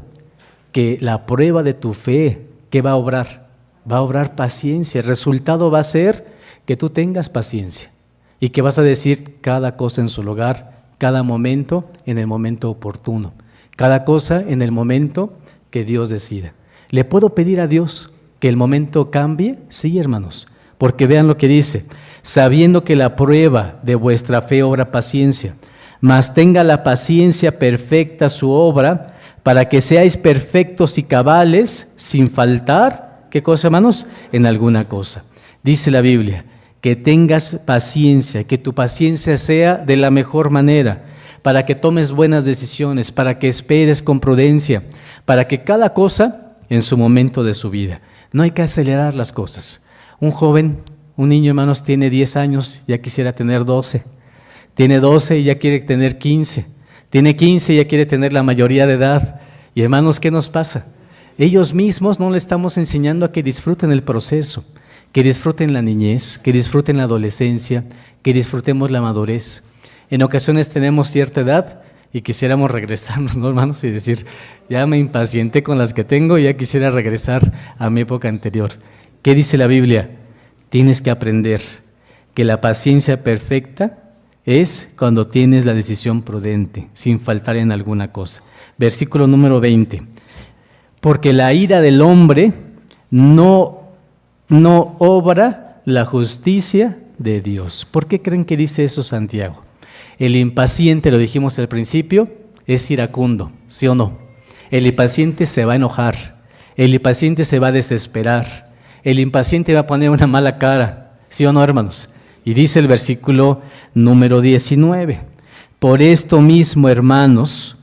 que la prueba de tu fe, qué va a obrar? Va a obrar paciencia. El resultado va a ser que tú tengas paciencia y que vas a decir cada cosa en su lugar, cada momento en el momento oportuno, cada cosa en el momento que Dios decida. ¿Le puedo pedir a Dios que el momento cambie? Sí, hermanos, porque vean lo que dice, sabiendo que la prueba de vuestra fe obra paciencia, mas tenga la paciencia perfecta su obra, para que seáis perfectos y cabales, sin faltar, ¿qué cosa, hermanos? En alguna cosa. Dice la Biblia, que tengas paciencia, que tu paciencia sea de la mejor manera, para que tomes buenas decisiones, para que esperes con prudencia, para que cada cosa en su momento de su vida. No hay que acelerar las cosas. Un joven, un niño, hermanos, tiene 10 años, ya quisiera tener 12. Tiene 12 y ya quiere tener 15. Tiene 15 y ya quiere tener la mayoría de edad. Y hermanos, ¿qué nos pasa? Ellos mismos no le estamos enseñando a que disfruten el proceso, que disfruten la niñez, que disfruten la adolescencia, que disfrutemos la madurez. En ocasiones tenemos cierta edad y quisiéramos regresarnos, ¿no, hermanos? Y decir, ya me impacienté con las que tengo y ya quisiera regresar a mi época anterior. ¿Qué dice la Biblia? Tienes que aprender que la paciencia perfecta es cuando tienes la decisión prudente, sin faltar en alguna cosa. Versículo número 20. Porque la ira del hombre no obra la justicia de Dios. ¿Por qué creen que dice eso Santiago? El impaciente, lo dijimos al principio, es iracundo, ¿sí o no? El impaciente se va a enojar, el impaciente se va a desesperar, el impaciente va a poner una mala cara, ¿sí o no, hermanos? Y dice el versículo número 19, por esto mismo, hermanos,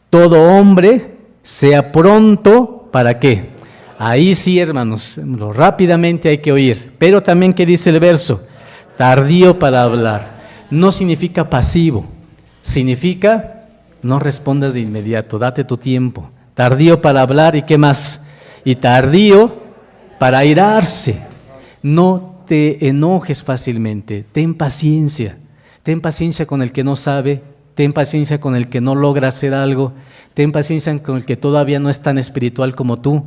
todo hombre sea pronto, ¿para qué? Ahí sí, hermanos, rápidamente hay que oír, pero también, ¿qué dice el verso? Tardío para hablar. No significa pasivo, significa no respondas de inmediato, date tu tiempo. Tardío para hablar, ¿y qué más? Y tardío para airarse. No te enojes fácilmente, ten paciencia con el que no sabe, ten paciencia con el que no logra hacer algo, ten paciencia con el que todavía no es tan espiritual como tú.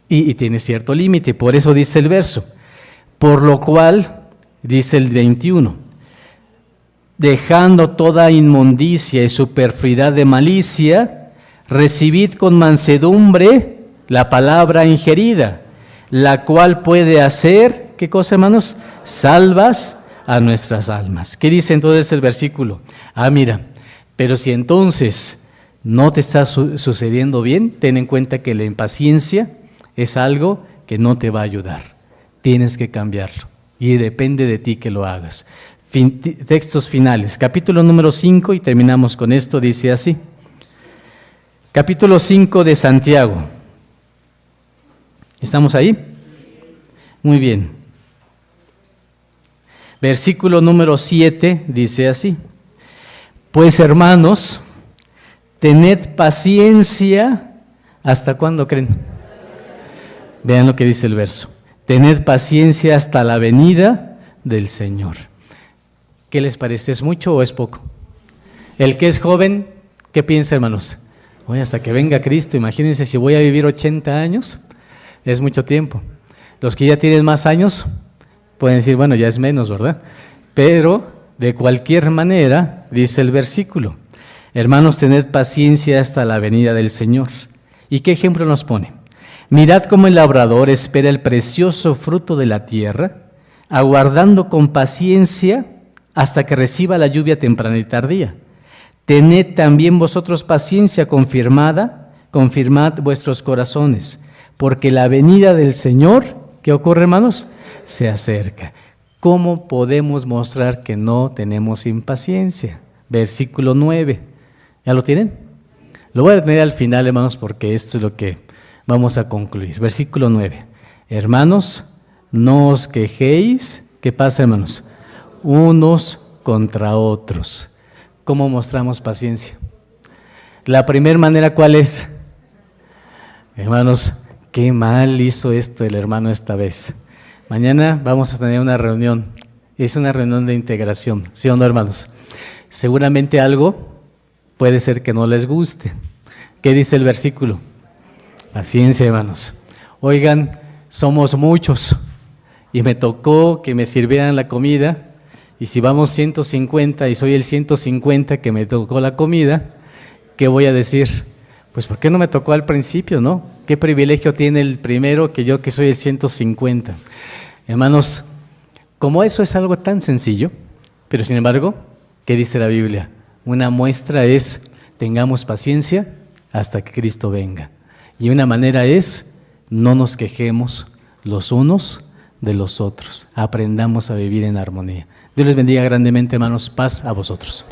Y tiene cierto límite, por eso dice el verso. Por lo cual, dice el 21, dejando toda inmundicia y superfluidad de malicia, recibid con mansedumbre la palabra ingerida, la cual puede hacer, ¿qué cosa, hermanos? Salvas a nuestras almas. ¿Qué dice entonces el versículo? Mira, pero si entonces no te está sucediendo bien, ten en cuenta que la impaciencia es algo que no te va a ayudar. Tienes que cambiarlo y depende de ti que lo hagas. Textos finales, capítulo número 5 y terminamos con esto, dice así. Capítulo 5 de Santiago. ¿Estamos ahí? Muy bien. Versículo número 7 dice así. Pues hermanos, tened paciencia. ¿Hasta cuándo creen? Vean lo que dice el verso. Tened paciencia hasta la venida del Señor. ¿Qué les parece? ¿Es mucho o es poco? El que es joven, ¿qué piensa, hermanos? Oye, hasta que venga Cristo, imagínense si voy a vivir 80 años, es mucho tiempo. Los que ya tienen más años pueden decir, bueno, ya es menos, ¿verdad? Pero de cualquier manera, dice el versículo, hermanos, tened paciencia hasta la venida del Señor. ¿Y qué ejemplo nos pone? Mirad cómo el labrador espera el precioso fruto de la tierra, aguardando con paciencia hasta que reciba la lluvia temprana y tardía. Tened también vosotros paciencia, confirmad vuestros corazones, porque la venida del Señor, ¿qué ocurre, hermanos? Se acerca. ¿Cómo podemos mostrar que no tenemos impaciencia? Versículo 9. ¿Ya lo tienen? Lo voy a tener al final, hermanos, porque esto es lo que vamos a concluir. Versículo 9. Hermanos, no os quejéis. ¿Qué pasa, hermanos? Unos contra otros. ¿Cómo mostramos paciencia? La primera manera, ¿cuál es? Hermanos, qué mal hizo esto el hermano esta vez. Mañana vamos a tener una reunión. Es una reunión de integración, ¿sí o no, hermanos? Seguramente algo puede ser que no les guste. ¿Qué dice el versículo? Paciencia, hermanos. Oigan, somos muchos y me tocó que me sirvieran la comida. Y si vamos 150 y soy el 150 que me tocó la comida, ¿qué voy a decir? Pues ¿por qué no me tocó al principio, no? ¿Qué privilegio tiene el primero que yo que soy el 150? Hermanos, como eso es algo tan sencillo, pero sin embargo, ¿qué dice la Biblia? Una muestra es, tengamos paciencia hasta que Cristo venga. Y una manera es, no nos quejemos los unos de los otros. Aprendamos a vivir en armonía. Dios les bendiga grandemente, hermanos. Paz a vosotros.